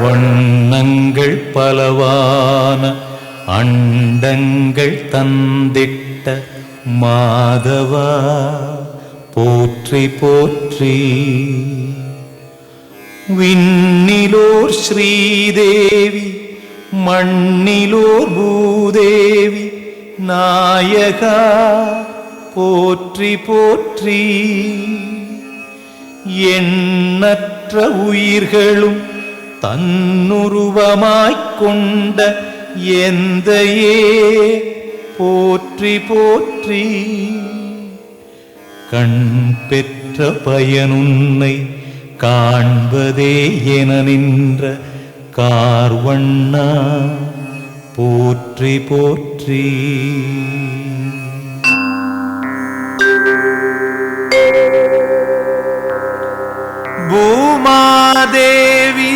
வண்ணங்கள் பலவான அண்டங்கள் தந்திட்ட மாதவா போற்றி போற்றி. விண்ணிலோர் ஸ்ரீதேவி மண்ணிலோர் பூதேவி நாயகா போற்றி போற்றி. எண்ணற்ற உயிர்களும் தன்னுருவமாய்க்கொண்ட எந்தையே போற்றி போற்றி. கண் பெற்ற பயனுன்னை காண்பதே என நின்ற கார்வண்ணா போற்றி போற்றி. பூமாதேவி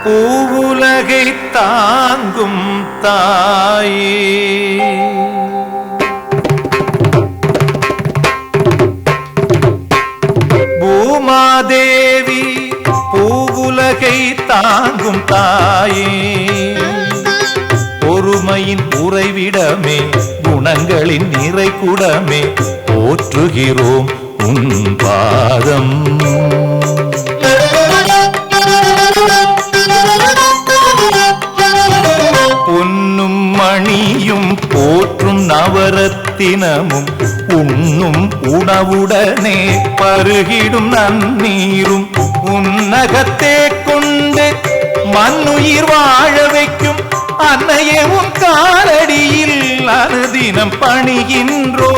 பூவுலகை தாங்கும் தாயே, பூமாதேவி பூவுலகை தாங்கும் தாயே, பொறுமையின் உறைவிடமே குணங்களின் நிறைகுடமே போற்றுகிறோம் உன் பாதம். பொன்னும் மணியும் போற்றும் நவரத்தினமும் உண்ணும் உணவுடனே பருகிடும் நன்னீரும் உன்னகத்தே கொண்டு மண்ணுயிர் வாழ வைக்கும் அன்னையே உன் காலடியில் அனுதினம் பணிகின்றோ.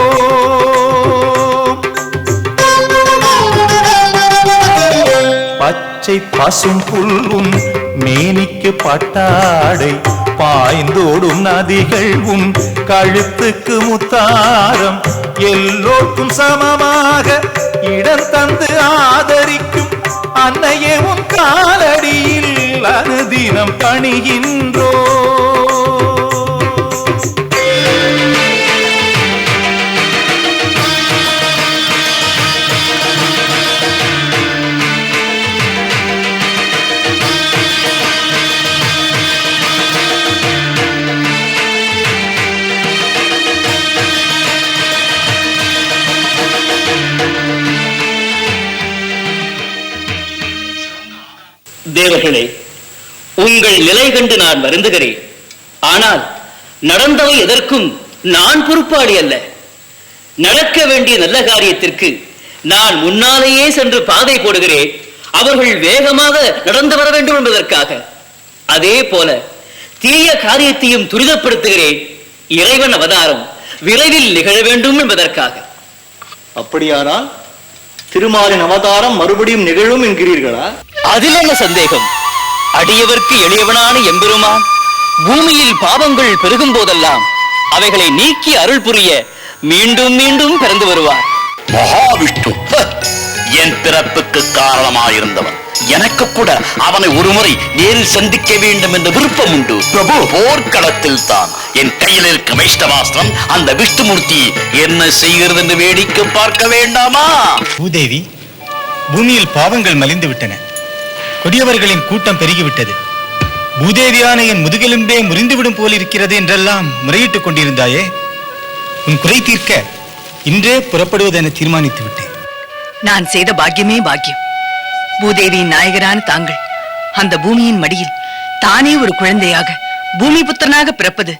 பச்சை பசும் புல்லும் மேனிக்கு பட்டாடை பாய்ந்தோடும் நதிகள் உன் கழுத்துக்கு முத்தாரம் எல்லோருக்கும் சமமாக இடம் தந்து ஆதரிக்கும் அன்னையே உன் காலடியில் அனுதினம் பணிகின்றோ. தேவர்களே, உங்கள் நிலை கண்டு நான் வருந்துகிறேன். ஆனால் நடந்தவை எதற்கும் நான் பொறுப்பாளி அல்ல. நடக்க வேண்டிய நல்ல காரியத்திற்கு நான் முன்னாலேயே சென்று பாதை போடுகிறேன், அவர்கள் வேகமாக நடந்து வர வேண்டும் என்பதற்காக. அதே போல தீய காரியத்தையும் துரிதப்படுத்துகிறேன், இறைவன் அவதாரம் விரைவில் நிகழ வேண்டும் என்பதற்காக. அப்படியானால் திருமாலின் அவதாரம் மறுபடியும் நிகழும் என்கிறீர்களா? அதில் என்ன சந்தேகம்? அடியவர்க்கு எளியவனான எம்பெருமான் பூமியில் பாவங்கள் பெருகும் போதெல்லாம் அவைகளை நீக்கி அருள் புரிய மீண்டும் மீண்டும் பிறந்து வருவார். மகாவிஷ்ணு என் பிறப்புக்கு காரணமாயிருந்தவன். எனக்கு கூட அவனை ஒருமுறை நேரில் சந்திக்க வேண்டும் என்ற விருப்பம் உண்டு. பிரபு, போர்க்களத்தில் தான் என் கையில் இருக்கும் வைஷ்ணவாஸ்திரம் அந்த விஷ்ணுமூர்த்தி என்ன செய்கிறது என்று வேடிக்கை பார்க்க வேண்டாமா? பூதேவி, பூமியில் பாவங்கள் மலிந்து விட்டன, கொடியவர்களின் கூட்டம் பெருகிவிட்டது. பூதேவியான என் முதுகெலும்பே முறிந்துவிடும் போல் இருக்கிறது என்றெல்லாம் முறையிட்டுக் கொண்டிருந்தாயே, உன் குறை தீர்க்க இன்றே புறப்படுவதென தீர்மானித்து விட்டேன். நான் செய்த பாக்கியமே பாக்கியம். பூதேவியின் நாயகரான தாங்கள் அந்த பூமியின் மடியில் தானே ஒரு குழந்தையாக பூமி புத்திரனாக பிறப்பது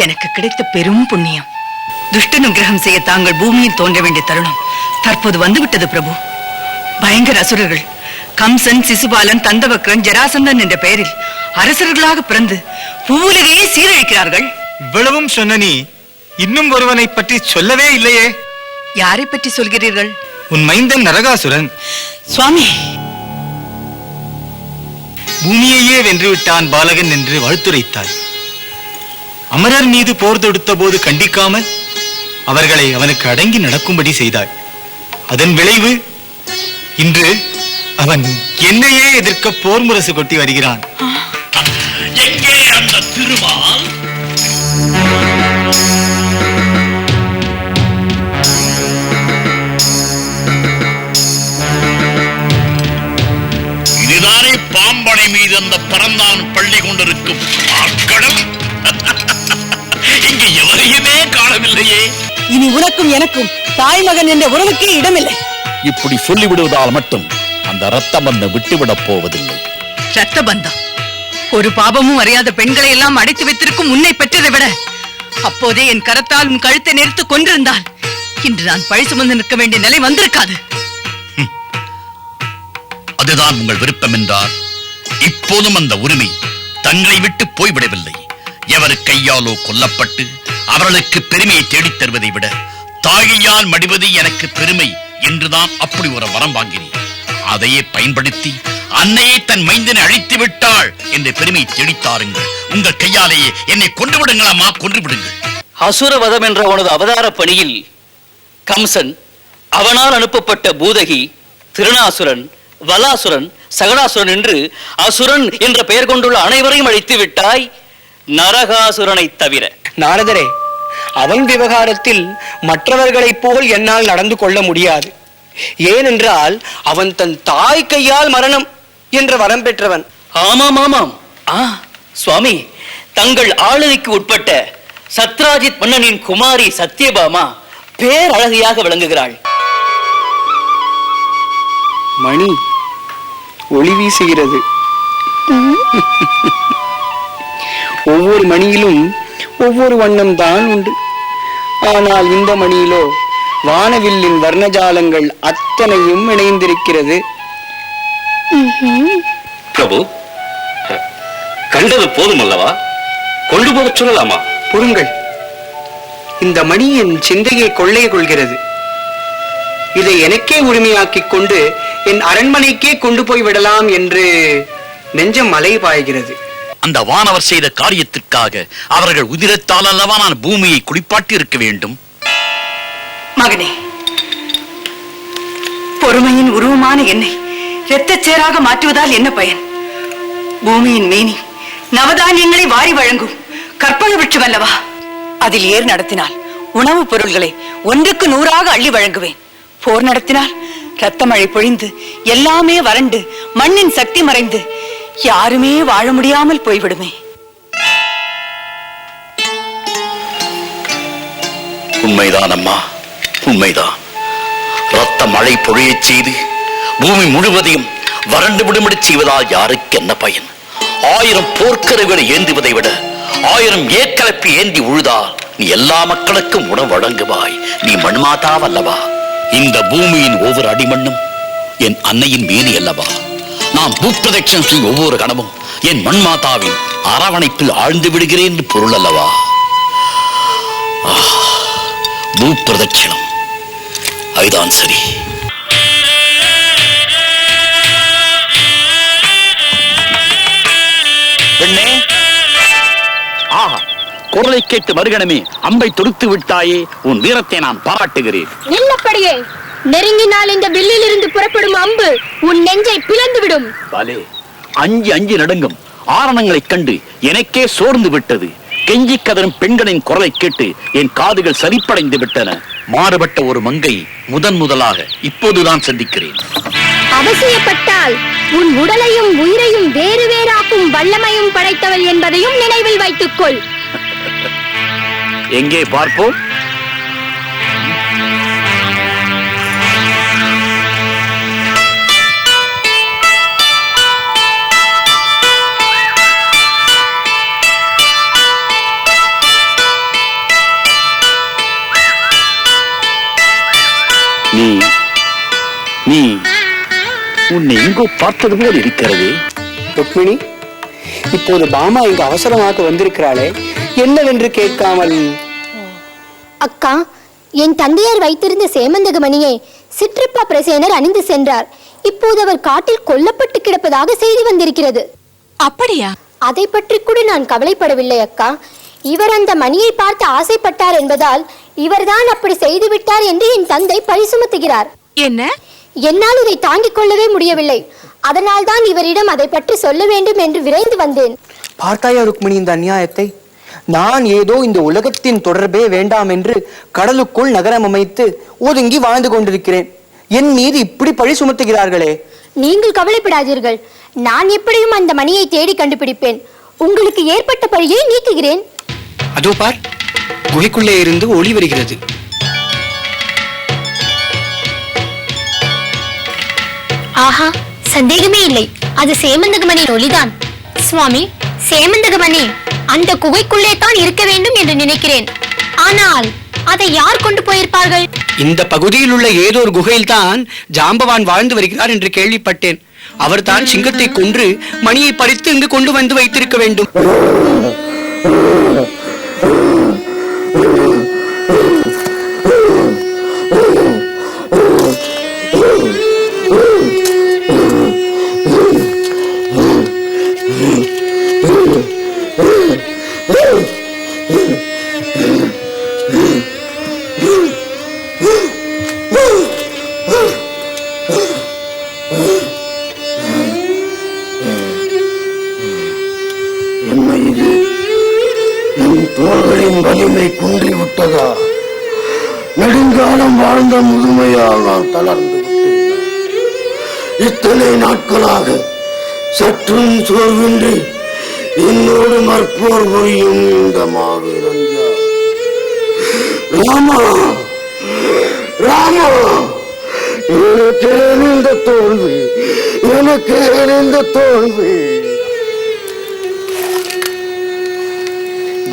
எனக்கு கிடைத்த பெரும் புண்ணியம். துஷ்ட நிகிரகம் செய்ய தாங்கள் பூமியில் தோன்ற வேண்டிய தருணம் தற்போது வந்துவிட்டது பிரபு. பயங்கர அசுரர்கள் கம்சன், சிசுபாலன், தந்தவக்ரன், ஜராசந்தன் என்ற பெயரில் அரசர்களாக பிறந்து பூவுலகையே சீரழிக்கிறார்கள். இவ்வளவும் சொன்ன நீ இன்னும் ஒருவனை பற்றி சொல்லவே இல்லையே. யாரை பற்றி சொல்கிறீர்கள்? உன் மைந்தன் நரகாசுரன். சுவாமி, பூமியையே வென்றுவிட்டான் பாலகன் என்று வாழ்த்துரைத்தாய். அமரர் மீது போர் தொடுத்த போது கண்டிக்காமல் அவர்களை அவனுக்கு அடங்கி நடக்கும்படி செய்தாய். அதன் விளைவு இன்று அவன் என்னையே எதிர்க்க போர் முரசு கொட்டி வருகிறான். எங்கே அந்த திருமால்? இதுதானே பாம்பனை மீது அந்த பரந்தான் பள்ளி கொண்டிருக்கும் ஆட்களும்? இங்கு எவரையுமே காணவில்லையே. இனி உனக்கும் எனக்கும் தாய்மகன் என்ற உறவுக்கே இடமில்லை. இப்படி சொல்லிவிடுவதால் மட்டும் அந்த ரத்த பந்தம் விட்டுவிடப் போவதில்லை. ரத்த பந்தம்? ஒரு பாவமும் அறியாத பெண்களை எல்லாம் அடைத்து வைத்திருக்கும் உன்னை பெற்றதை விட அப்போதே என் கரத்தால் உன் கழுத்தை நெரித்து கொண்டிருந்தால் இன்று நான் பழி சுமந்து நிற்க வேண்டிய நிலை வந்திருக்காது. அதுதான் உங்கள் விருப்பம் என்றால் இப்போதும் அந்த உரிமை தங்களை விட்டு போய்விடவில்லை. எவர் கையாலோ கொல்லப்பட்டு அவர்களுக்கு பெருமையை தேடித் தருவதை விட தாயால் மடிவது எனக்கு பெருமை என்றுதான் அப்படி ஒரு வரம் வாங்கினேன். அதையே பயன்படுத்தி அன்னையை தன் மைந்தனை அழித்து விட்டாள் என்ற பெருமையை தேடித்தாருங்கள். உங்கள் கையாலேயே என்னை கொண்டு விடுங்களாமா, கொன்று விடுங்கள். அசுரவதம் என்ற அவனது அவதார பணியில் கம்சன், அவனால் அனுப்பப்பட்ட பூதகி, திருநாசுரன், வலாசுரன், சகடாசுரன் என்று அசுரன் என்ற பெயர் கொண்டுள்ள அனைவரையும் அழித்து விட்டாய், நரகாசுரனை தவிர. நாரதரே, அவன் விவகாரத்தில் மற்றவர்களைப் போல் என்னால் நடந்து கொள்ள முடியாது. ஏனென்றால் அவன் தன் தாய் கையால் மரணம் என்ற வரம் பெற்றவன். ஆமாம் ஆமாம். சுவாமி, தங்கள் ஆளுகைக்கு உட்பட்ட சத்ராஜித் மன்னனின் குமாரி சத்யபாமா பேரழகியாக விளங்குகிறாள். மணி ஒளி வீசுகிறது. ஒவ்வொரு மணியிலும் ஒவ்வொரு வண்ணம் தான் உண்டு. ஆனால் இந்த மணியிலோ வானவில்லின் வர்ணஜாலங்கள் அத்தனையும் இணைந்திருக்கிறது. பிரபு, கண்டது போதும் அல்லவா? கொண்டு போக சொல்லலாமா? பொறுங்கள், இந்த மணி என் சிந்தையை கொள்ளை கொள்கிறது. இதை எனக்கே உரிமையாக்கிக் கொண்டு என் அரண்மனைக்கே கொண்டு போய் விடலாம் என்று நெஞ்சம் மலை பாய்கிறது. அந்த வானவர் செய்த காரியத்திற்காக அவர்கள் உதிரத்தால் அல்லவா நான் பூமியை குளிப்பாட்டி இருக்க வேண்டும். மகனே, பொறுமையின் உருவமான என்னை இரத்தச்சேராக மாற்றுவதால் என்ன பயன்? பூமியின் மேனி நவதானியங்களை வாரி வழங்கும் கற்பக விருட்சம் அல்லவா? அதில் ஏர் நடத்தினால் உணவுப் பொருள்களை 1க்கு 100ஆக அள்ளி வழங்குவேன். போர் நடத்தினால் ரத்தமழை பொழிந்து எல்லாமே வறண்டு மண்ணின் சக்தி மறைந்து யாருமே வாழ முடியாமல் போய்விடுமே. உண்மைதான் அம்மா, உண்மைதான். ரத்த மழை பொழியச் செய்து பூமி முழுவதையும் வறண்டு விடும்படி செய்வதால் யாருக்கு என்ன பயன்? 1000 போர்க்கருவிகளை ஏந்துவதை விட 1000 ஏற்கலப்பி ஏந்தி உழுதால் நீ எல்லா மக்களுக்கும் உணவு வழங்குவாய். நீ மண்மாதாவல்லவா? இந்த பூமியின் ஒவ்வொரு அடிமண்ணும் என் அன்னையின் மேனி அல்லவா? நான் பூப்பிரதட்சணம் செய்யும் ஒவ்வொரு கணமும் என் மண்மாதாவின் அரவணைப்பில் ஆழ்ந்து விடுகிறேன் என்று பொருள் அல்லவா? பூப்பிரதட்சணம், அதுதான் சரி. பெண்ணே, ஆஹா, குரலை கேட்டு மறுகணமே அம்பை தொடுத்து விட்டாயே. உன் வீரத்தை நான் பாராட்டுகிறேன். நில்லப்படியே, நெருங்கினால் இந்த வில்லில் இருந்து புறப்படும் அம்பு உன் நெஞ்சை பிளந்துவிடும். பாலே, அஞ்சு நடுங்கும் ஆரணங்களைக் கண்டு எனக்கே சோர்ந்து விட்டது. கெஞ்சி கதரும் பெண்களின் குரலை கேட்டு என் காதுகள் சரிப்படைந்து விட்டன. மாறுபட்ட ஒரு மங்கை முதலாக இப்போதுதான் சந்திக்கிறேன். அவசியப்பட்டால் உன் உடலையும் உயிரையும் வேறு வேறாக்கும் வல்லமையும் படைத்தவள் என்பதையும் நினைவில் வைத்துக்கொள். எங்கே பார்ப்போம்? நீ உன்னை எங்கோ பார்த்தது போல் இருக்கிறது. ருக்மிணி, இப்போது பாமா இங்கு அவசரமாக வந்திருக்கிறாளே, என்னவென்று கேட்காமல்? அக்கா, என் தந்தையார் வைத்திருந்த சேமந்தக மணியை சிற்றப்பா பிரசேனர் அணிந்து சென்றார். இப்போது அவர் காட்டில் கொல்லப்பட்டு கிடப்பதாக செய்தி வந்திருக்கிறது. அப்படியா? அதை பற்றி கூட நான் கவலைப்படவில்லை அக்கா. இவர் அந்த மணியை பார்த்து ஆசைப்பட்டார் என்பதால் இவர்தான் அப்படி செய்து விட்டார் என்று என் தந்தை பழி சுமத்துகிறார். என்ன? என்னால் இதை தாங்கிக் கொள்ளவே முடியவில்லை. அதனால் தான் இவரிடம் அதை பற்றி சொல்ல வேண்டும் என்று விரைந்து வந்தேன். பார்த்தாயா ருக்மிணி இந்த அநியாயத்தை? நான் ஏதோ இந்த உலகத்தின் தொடர்பே வேண்டாம் என்று கடலுக்குள் நகரம் அமைத்து ஒதுங்கி வாழ்ந்து கொண்டிருக்கிறேன். என் மீது இப்படி பழி சுமத்துகிறார்களே. நீங்கள் கவலைப்படாதீர்கள், நான் எப்படியும் அந்த மணியை தேடி கண்டுபிடிப்பேன். உங்களுக்கு ஏற்பட்ட பழியை நீக்குகிறேன். அதோ பார், குகைக்குள்ளே இருந்து ஒளி வருகிறது. ஆஹா, சந்தேகமே இல்லை, அது சேமந்தகமணியின் ஒளிதான். சுவாமி, சேமந்தகமணி அந்த குகைக்குள்ளே தான் இருக்க வேண்டும் என்று நினைக்கிறேன். ஆனால் அதை யார் கொண்டு போயிருப்பார்கள்? இந்த பகுதியில் உள்ள ஏதோ ஒரு குகையில் தான் ஜாம்பவான் வாழ்ந்து வருகிறார் என்று கேள்விப்பட்டேன். அவர் தான் சிங்கத்தை கொன்று மணியை பறித்து இங்கு கொண்டு வந்து வைத்திருக்க வேண்டும். தோள்களின் வலிமை குன்றிவிட்டதா? நெடுங்காலம் வாழ்ந்த முதுமையால் நான் தளர்ந்து விட்டேன். இத்தனை நாட்களாக சற்றும் சோர்வின்றி என்னோடு மற்போர் புரியும் இந்த மாவீரஞ்சா. ராமா, ராமா, எனக்கு இந்த தோல்வி, எனக்கு இந்த தோல்வி.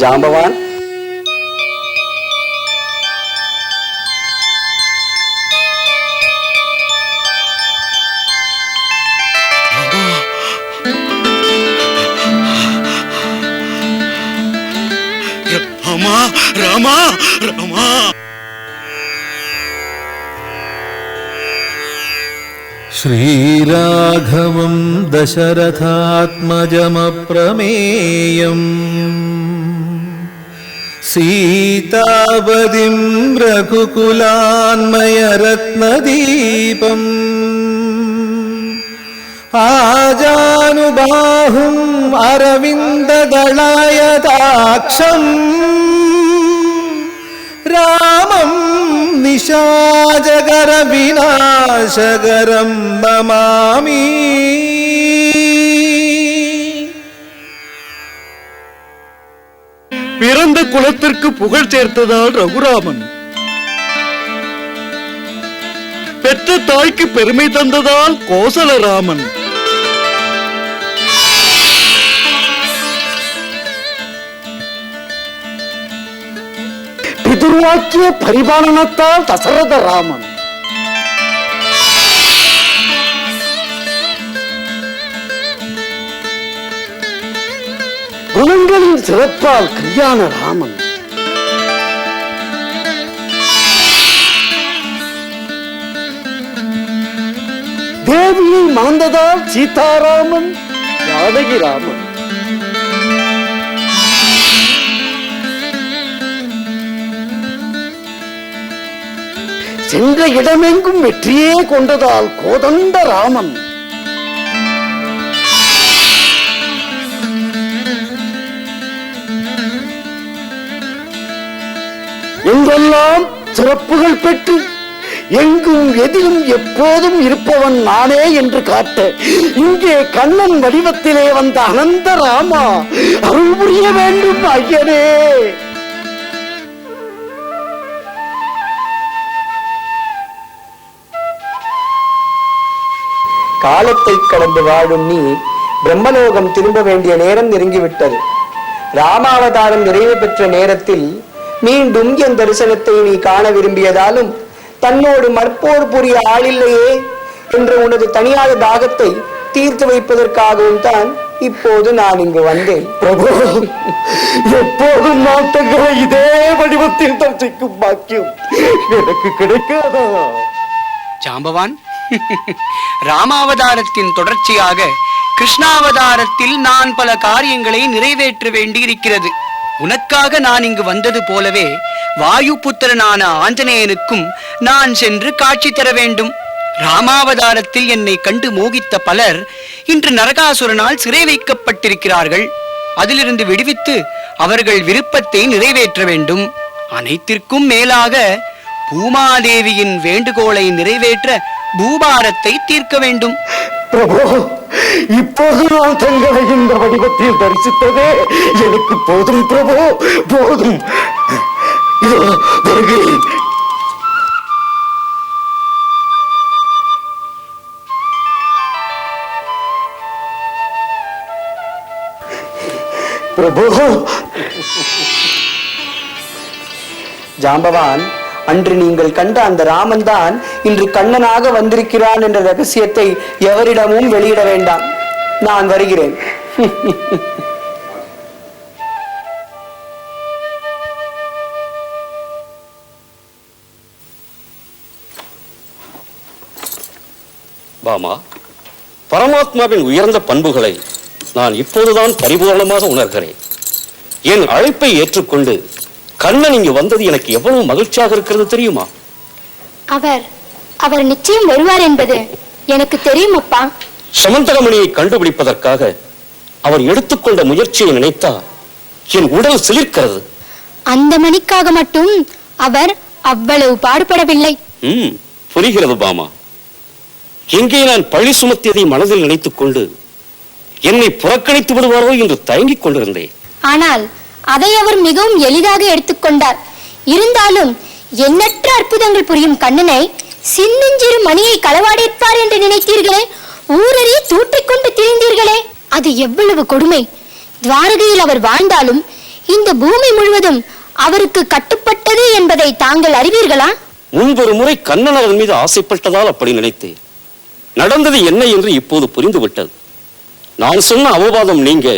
ஜாம்பவான், ராமா, ராமா, ராமா. श्रीराघवं दशरथात्मजमप्रमेयम् सीतावदिं रघुकुलान्मयरत्नदीपम् आजानुबाहुम् अरविन्ददलायताक्षम् रामं निशाचर विनाशकरं नमामि. பிறந்த குலத்திற்கு புகழ் சேர்த்ததால் ரகுராமன், பெற்ற தாய்க்கு பெருமை தந்ததால் கோசலராமன், பிதுர்வாக்கிய பரிபாலனத்தால் தசரத ராமன், குணங்களின் சிறப்பால் கல்யாண ராமன், தேவியை மணந்ததால் சீதாராமன், ஜானகி ராமன், சென்ற இடமெங்கும் வெற்றியே கொண்டதால் கோதண்ட ராமன், எங்கெல்லாம் சிறப்புகள் பெற்று எங்கும் எதிலும் எப்போதும் இருப்பவன் நானே என்று காட்ட இங்கே கண்ணன் வடிவத்திலே வந்த அனந்த ராமா, அருள் புரிய வேண்டும் ஐயனே. காலத்தை கடந்து வாழும் நீ பிரம்மலோகம் திரும்ப வேண்டிய நேரம் நெருங்கிவிட்டது. ராமாவதாரம் நிறைவு பெற்ற நேரத்தில் மீண்டும் என் தரிசனத்தை நீ காண விரும்பியதாலும் தன்னோடு மற்போர் புரிய ஆளில்லையே என்ற உனது தனியாத தாகத்தை தீர்த்து வைப்பதற்காகவும் தான் இப்போது நான் இங்கு வந்தேன். பிரபு, எப்போதும் நான் தங்களை இதே வடிவத்தில் தரிசிக்கும் பாக்கியம் எனக்கு கிடைக்காதா? ஜாம்பவான், ராமாவதாரத்தின் தொடர்ச்சியாக கிருஷ்ணாவதாரத்தில் நான் பல காரியங்களை நிறைவேற்ற வேண்டியிருக்கிறது. உனக்காக நான் இங்கு வந்தது போலவே வாயு புத்திரனான ஆஞ்சநேயனுக்கும் நான் சென்று காட்சி தர வேண்டும். ராமாவதாரத்தில் என்னை கண்டு மோகித்த பலர் இன்று நரகாசுரனால் சிறை வைக்கப்பட்டிருக்கிறார்கள். அதிலிருந்து விடுவித்து அவர்கள் விருப்பத்தை நிறைவேற்ற வேண்டும். அனைத்திற்கும் மேலாக பூமாதேவியின் வேண்டுகோளை நிறைவேற்ற பூபாரத்தை தீர்க்க வேண்டும். பிரபு, இப்போது நான் தங்களை இந்த வடிவத்தில் தரிசித்ததே எனக்கு போதும் பிரபு, போதும். இதோ வருகிறேன். பிரபு, ஜாம்பவான், அன்று நீங்கள் கண்ட அந்த ராமன் தான் இன்று கண்ணனாக வந்திருக்கிறான் என்ற ரகசியத்தை எவரிடமும் வெளியிட வேண்டாம். நான் வருகிறேன். பாமா, பரமாத்மாவின் உயர்ந்த பண்புகளை நான் இப்போதுதான் பரிபூர்ணமாக உணர்கிறேன். என் அழைப்பை ஏற்றுக்கொண்டு கண்ணன் இங்கு வந்தது எனக்கு எவ்வளவு மகிழ்ச்சியாக இருக்கிறது தெரியுமா? அவர் நிச்சயம் வருவார் என்பது எனக்கு தெரியும் அப்பா. சமந்தகமணியை கண்டுபிடிப்பதற்காக அவர் எடுத்துக்கொண்ட முயற்சியை நினைத்தா என் உடல் சிலிர்க்கிறது. அந்த மணிக்காக மட்டும் அவர் அவ்வளவு பாடுபடவில்லை. புரிகிறது பாமா. எங்கே நான் பழி சுமத்தியதை மனதில் நினைத்துக் கொண்டு என்னை புறக்கணித்து விடுவாரோ என்று தயங்கிக் கொண்டிருந்தேன். ஆனால் அதை அவர் மிகவும் எளிதாக எடுத்துக்கொண்டார். இருந்தாலும் எண்ணற்ற அற்புதங்கள் புரியும் கண்ணனை சின்னஞ்சிறு மணியை களவாடிப்பார் என்று நினைத்தீர்களே, ஊரறி தூற்றிக்கொண்டு திரிந்தீர்களே, அது எவ்வளவு கொடுமை. துவாரகையில் அவர் வாழ்ந்தாலும் இந்த பூமி முழுவதும் அவருக்கு கட்டுப்பட்டது என்பதை தாங்கள் அறிவீர்களா? முன்பொரு முறை கண்ணன் அவன் மீது ஆசைப்பட்டதால் அப்படி நினைத்தேன். நடந்தது என்ன என்று இப்போது புரிந்துவிட்டது. நான் சொன்ன அவவாதம் நீங்க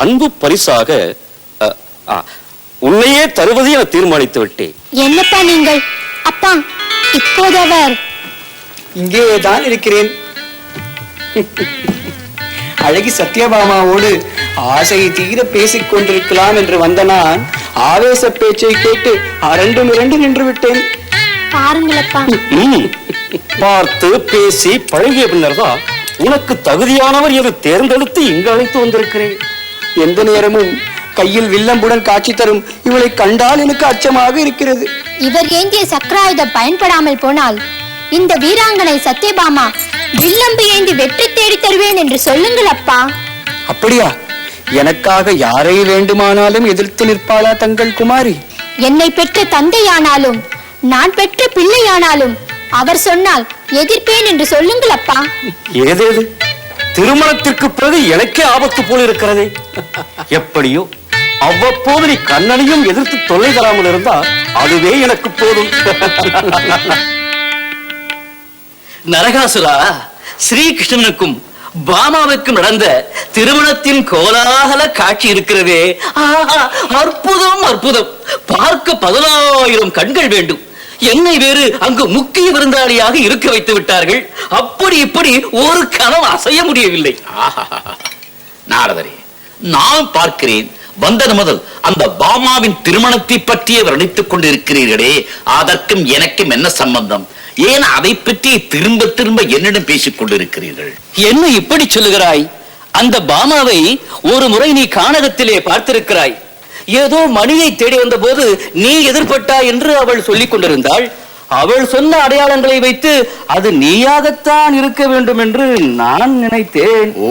அன்பு பரிசாக உன்னையே தருவது என தீர்மானித்து விட்டேன். என்னப்பா நீங்கள்? அப்பா, இப்போது அவர் இங்கேதான் இருக்கிறேன். அழகி சத்யபாமாவோடு ஆசை தீர பேசிக் கொண்டிருக்கலாம் என்று வந்த நான் ஆவேச பேச்சை கேட்டு இரண்டு நின்று விட்டேன். பாருங்களப்பா. பார்த்து பேசி பழகிய பின்னர் தான் உனக்கு தகுதியானவர் என்று தேர்ந்தெடுத்து இங்கு அழைத்து வந்திருக்கிறேன். எந்த நேரமும் கையில் வில்லம்புடன் காட்சி தரும் இவளை கண்டால் எனக்கு அச்சமாக இருக்கிறது. இவர் ஏந்திய சக்கராயுதம் பயன்படாமல் போனால் இந்த வீராங்கனை சத்யபாமா வில்லம்பு ஏந்தி வெற்றி தேடி தருவேன் என்று சொல்லுங்கள் அப்பா. அப்படியா? எனக்காக யாரை வேண்டுமானாலும் எதிர்த்து நிற்பாளா தங்கள் குமாரி? என்னை பெற்ற தந்தையானாலும் நான் பெற்ற பிள்ளையானாலும் அவர் சொன்னால் எதிர்ப்பேன் என்று சொல்லுங்கள் அப்பா. ஏதேது திருமணத்திற்கு பிறகு எனக்கே ஆபத்து போல் இருக்கிறதே. எப்படியோ அவ்வப்போது நீ கண்ணனையும் எதிர்த்து தொல்லை தராமல் இருந்தால் அதுவே எனக்கு போதும். நரகாசுரா, ஸ்ரீகிருஷ்ணனுக்கும் பாமாவுக்கும் நடந்த திருமணத்தின் கோலாகல காட்சி இருக்கிறதே, அற்புதம் அற்புதம். பார்க்க 10,000 கண்கள் வேண்டும். என்னை வேறு அங்கு முக்கிய விருந்தாளியாக இருக்க வைத்து விட்டார்கள். அப்படி இப்படி ஒரு கணம் அசைய முடியவில்லை. நாரதரே, நான் பார்க்கிறேன் வந்தது முதல் அந்த பாமாவின் திருமணத்தை பற்றியே வர்ணித்துக் கொண்டிருக்கிறீர்களே, அதற்கும் எனக்கும் என்ன சம்பந்தம்? ஏன் அதை பற்றி திரும்ப திரும்ப என்னிடம் பேசிக் கொண்டிருக்கிறீர்கள்? என்ன இப்படி சொல்லுகிறாய்? அந்த பாமாவை ஒரு முறை நீ கானகத்திலே பார்த்திருக்கிறாய். ஏதோ மணியை தேடி வந்த போது நீ எதிர்பட்டாய் என்று அவள் சொல்லிக் கொண்டிருந்தாள். அவள் சொன்ன அடையாளங்களை வைத்து அது நீயாகத்தான் இருக்க வேண்டும் என்று நான் நினைத்தேன். ஓ,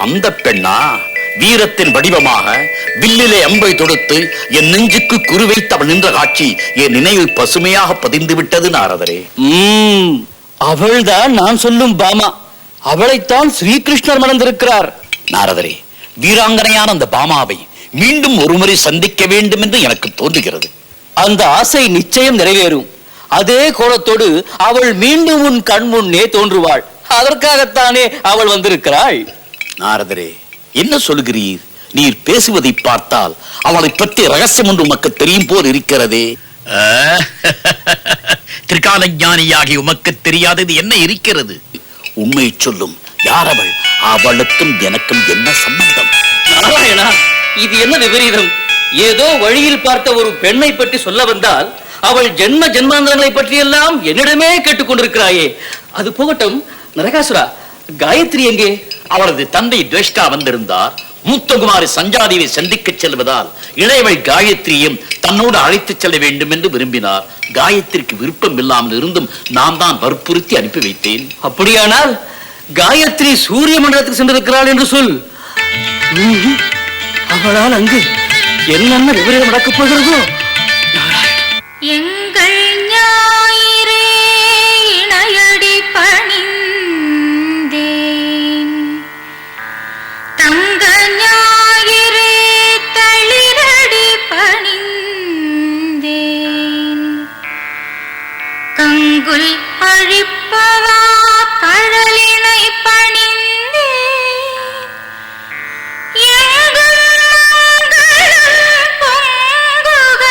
அந்த பெண்ணா? வீரத்தின் வடிவமாக வில்லிலே அம்பை தொடுத்து என் நெஞ்சுக்கு குறிவைத்து அவள் நின்ற காட்சி என் நினைவில் பசுமையாக பதிந்து விட்டது நாரதரே. அவள்தான் நான் சொல்லும் பாமா. அவளைத்தான் ஸ்ரீகிருஷ்ணர் மணந்திருக்கிறார். நாரதரே, வீராங்கனையான அந்த பாமாவை மீண்டும் ஒருமுறை சந்திக்க வேண்டும் என்று எனக்கு தோன்றுகிறது. அந்த ஆசை நிச்சயம் நிறைவேறும். அதே கோலத்தோடு அவள் மீண்டும் உன் கண் முன்னே தோன்றுவாள். அதற்காகத்தானே அவள் வந்திருக்கிறாள். நாரதரே, என்ன சொல்கிறீர்? நீர் பேசுவதை பார்த்தால் அவளை பற்றி ரகசியம் ஒன்று உமக்கு தெரியும் போல் இருக்கிறதே. திரிகால ஞானியாகி உமக்கு தெரியாதது என்ன இருக்கிறது? உண்மை சொல்லும், யார் அவள்? அவளுக்கும் எனக்கும் என்ன சம்பந்தம்? நாராயணா, இது என்ன விபரீதம்? ஏதோ வழியில் பார்த்த ஒரு பெண்ணை பற்றி சொல்ல வந்தால் அவள் ஜென்ம ஜென்மாந்தரங்களை பற்றியெல்லாம் என்னிடமே கேட்டுக்கொண்டிருக்கிறாயே. அது போகட்டும், நரகாசுரா, காயத்ரி எங்கே? அவளது தந்தை துவேஷ்டா வந்திருந்தார். மூத்தகுமாரி சஞ்சாதேவி சந்திக்க செல்வதால் இளையவள் காயத்ரியும் தன்னோடு அழைத்துச் செல்ல வேண்டும் என்று விரும்பினார். காயத்ரிக்கு விருப்பம் இல்லாமல் இருந்தும் நான் தான் வற்புறுத்தி அனுப்பி வைத்தேன். அப்படியானால் காயத்ரி சூரிய மண்டலத்துக்கு சென்றிருக்கிறாள் என்று சொல். அவளால் அங்கு என்னென்ன விபரீதம் நடக்கப் போகிறதோ. எங்கள் ஞாயிறே இணையடி பணிந்தேன், தங்க ஞாயிறே தளிரடி பணிந்தேன், கங்குல் அழிப்பவா கழலினை பணிந்தேன், எங்கும் மங்களம் பொங்குக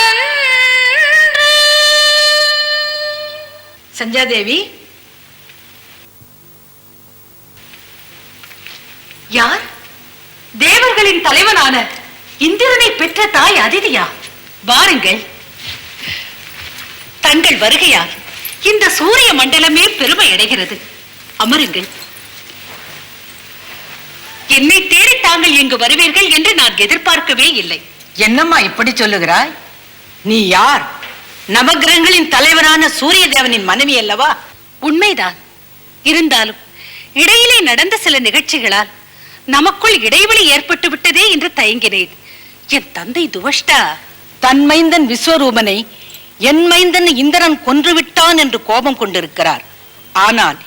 என்றே. சஞ்சாதேவி, யார்? தேவர்களின் தலைவனான இந்திரனை பெற்ற தாய் அதிதியா? வாருங்கள். தங்கள் வருகையால் இந்த சூரிய மண்டலமே பெருமை அடைகிறது. அமருங்கள். என்னை தேடி தாங்கள் இங்கு வருவீர்கள் என்று நான் எதிர்பார்க்கவே இல்லை. என்னம்மா இப்படி சொல்லுகிறாய்? நீ யார்? நவகிரகங்களின் தலைவரான சூரிய தேவனின் மனைவி அல்லவா? உண்மைதான். இருந்தாலும் இடையிலே நடந்த சில நிகழ்ச்சிகளால் நமக்குள் இடைவெளி ஏற்பட்டு விட்டதே என்று தயங்கினேன். என் தந்தை துவஷ்டா தன் மைந்தன் விஸ்வரூபனை என் மைந்தன் இந்திரன் கொன்றுவிட்டான் என்று கோபம் கொண்டிருக்கிறார். ஆனால்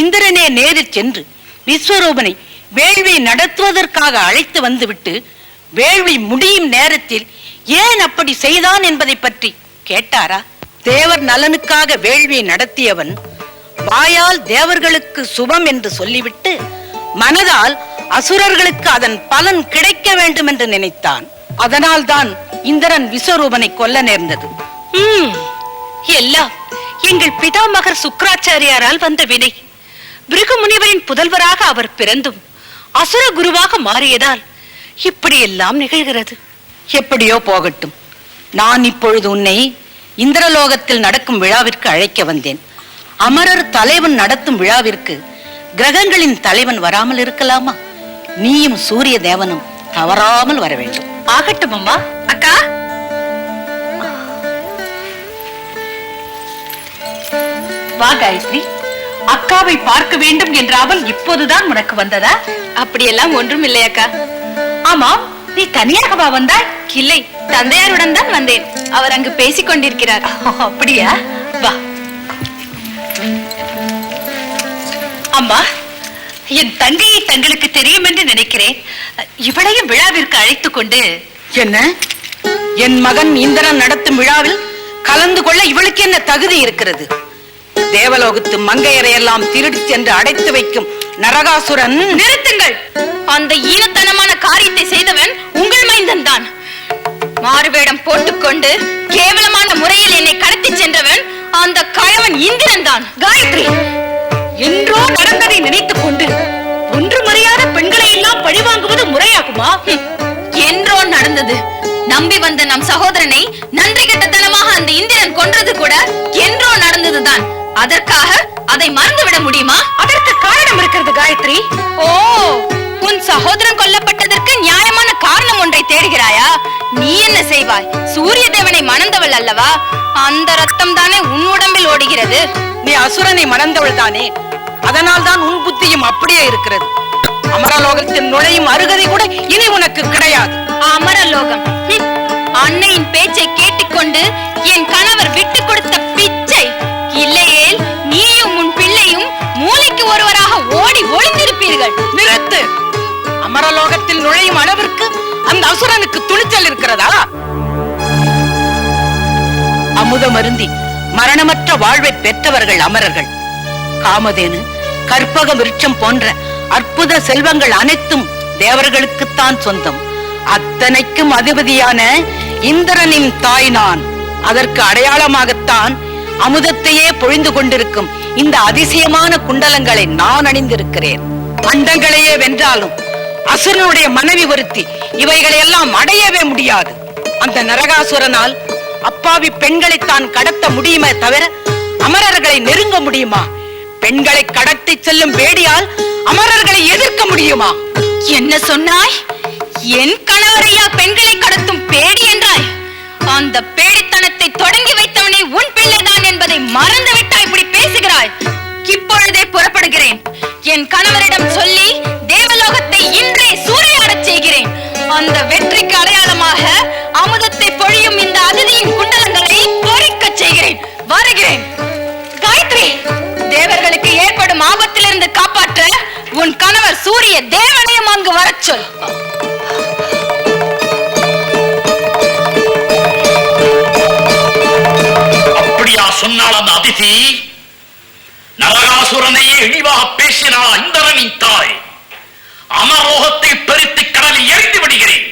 இந்திரனே நேரில் சென்று விஸ்வரூபனை வேள்வி நடத்துவதற்காக அழைத்து வந்துவிட்டு வேள்வி முடியும் நேரத்தில் ஏன் அப்படி செய்தான் என்பதை பற்றி கேட்டாரா? தேவர் நலனுக்காக வேள்வியை நடத்தியவன் வாயால் தேவர்களுக்கு சுபம் என்று சொல்லிவிட்டு மனதால் அசுரர்களுக்கு அதன் பலன் கிடைக்க வேண்டும் என்று நினைத்தான். அதனால் தான் இந்திரன் விஸ்வரூபனை கொல்ல நேர்ந்தது. எல்லாம் எங்கள் பிதாமகர் சுக்ராச்சாரியாரால் வந்த வினை. பிருகு முனிவரின் புதல்வராக அவர் பிறந்தும் அசுர குருவாக மாறியதால் இப்படியெல்லாம் நிகழ்கிறது. எப்படியோ போகட்டும். நான் இப்பொழுது உன்னை இந்திரலோகத்தில் நடக்கும் விழாவிற்கு அழைக்க வந்தேன். அமரர் தலைவன் நடத்தும் விழாவிற்கு கிரகங்களின் தலைவன் வராமல் இருக்கலாமா? நீயும் சூரிய தேவனும் தவறாமல் வர வேண்டும். ஆகட்டும் அம்மா. அக்கா, வா காயத்ரி. அக்காவை பார்க்க வேண்டும் என்ற அவள் இப்போதுதான் உனக்கு வந்ததா? அப்படியெல்லாம் ஒன்றும் இல்லை அக்கா. ஆமாம், நீ தனியாகவா வந்தாய்? இல்லை, தந்தையாருடன் தான் வந்தேன். அவர் அங்கு பேசிக் கொண்டிருக்கிறார். அப்படியா? வா. அம்மா, என் தங்கையை தங்களுக்கு தெரியும் என்று நினைக்கிறேன். இவளையும் விழாவிற்கு அழைத்துக் கொண்டு. என்ன? என் மகன் இந்திரன் நடத்தும் விழாவில் கலந்து கொள்ள இவளுக்கு என்ன தகுதி இருக்கிறது? தேவலோகத்து மங்கையரை எல்லாம் திருடி சென்று அடைத்து வைக்கும் நரகாசுரன். நிறுத்துங்கள். அந்த ஈனத்தனமான காரியத்தை செய்தவன் உங்கள் மைந்தன் தான். மாறுவேடம் போட்டுக்கொண்டு கேவலமான முறையில் என்னை கடத்தி சென்றவன் அந்த கயவன் இந்திரன் தான். காயத்ரி, என்றோ நடந்ததை நினைத்துக் கொண்டு ஒன்று மறையாத பெண்களை எல்லாம் பழிவாங்குவது முறையாகுமா? என்றோ நடந்தது. நம்பி வந்த நம் சகோதரனை நன்றி கெட்டத்தனமாக அந்த இந்திரன் கொன்றது கூட என்றோ நடந்ததுதான். அதற்காக அதை மறந்துவிட முடியுமா? அதற்கு காரணம் இருக்கிறது காயத்ரி. ஓ, உன் சகோதரன் கொல்லப்பட்டதற்கு நியாயமான காரணம் ஒன்றை தேடுகிறாயா? நீ என்ன செய்வாய்? சூரிய தேவனை மணந்தவள் அல்லவா? அந்த ரத்தம் தானே உன் உடம்பில் ஓடுகிறது. நீ அசுரனை மணந்தவள் தானே, அதனால் தான் உன் புத்தியும் அப்படியே இருக்கிறது. அமரலோகத்தின் நுழையும் அருகதை கூட இனி உனக்கு கிடையாது. அமரலோகம், அன்னையின் பேச்சை கேட்டுக்கொண்டு என் கணவர் விட்டு கொடுத்த பிச்சை. இல்லையேல் நீயும் உன் பிள்ளையும் மூளைக்கு ஒருவராக ஓடி ஒளிந்திருப்பீர்கள். நிறுத்து. அமரலோகத்தில் நுழையும் அளவிற்கு அந்த அசுரனுக்கு துணிச்சல் இருக்கிறதா? அமுதம் அருந்தி மரணமற்ற வாழ்வை பெற்றவர்கள் அமரர்கள். காமதேனு, கற்பக விருட்சம் போன்ற அற்புத செல்வங்கள் அனைத்தும் தேவர்களுக்குத்தான் சொந்தம். அத்தனைக்கும் அதிபதியான இந்திரனின் தாய் நான். அதற்கு அடையாளமாகத்தான் அமுதத்தையே பொழிந்து கொண்டிருக்கும் இந்த அதிசயமான குண்டலங்களை நான் அணிந்திருக்கிறேன். அண்டங்களையே வென்றாலும் அசுரனுடைய மனைவி ஒருத்தி இவைகளை எல்லாம் அடையவே முடியாது. அந்த நரகாசுரனால் அப்பாவி பெண்களை தான் கடத்த முடியுமே தவிர அமரர்களை நெருங்க முடியுமா? பெண்களை கடத்தி செல்லும் வேடியால் அமரர்களை எதிர்க்க முடியுமா? என்ன சொன்னாய்? என் கணவரையா பெண்களை கடத்தும் பேடி என்றாய்? அந்த பேடித்தனத்தை தொடங்கி வைத்தவனே உன் பிள்ளைதான் என்பதை மறந்து விட்டாய் இப்படி பேசுகிறாய். இப்பொழுதே புறப்படுகிறேன். என் கணவரிடம் சொல்லி தேவலோகத்தை இன்றே சூறையாடச் செய்கிறேன். அந்த வெற்றிக்கு அடையாளமாக அமுதத்தை பொழியும் இந்த அதிதியின் குண்டலங்களை பொறிக்கச் செய்கிறேன். வருகிறேன். காயத்ரி, தேவர்களுக்கு ஏற்படும் ஆபத்திலிருந்து காப்பாற்ற உன் கணவர் சூரிய தேவனையும் அங்கு வரச் சொல். அப்படியா சொன்னாள் அந்த அதிதி? நரகாசுரனையே இழிவாக பேசினாள் இந்திரனின் தாய். அமரோகத்தை பெருத்து கடலில் எரிந்து விடுகிறேன்.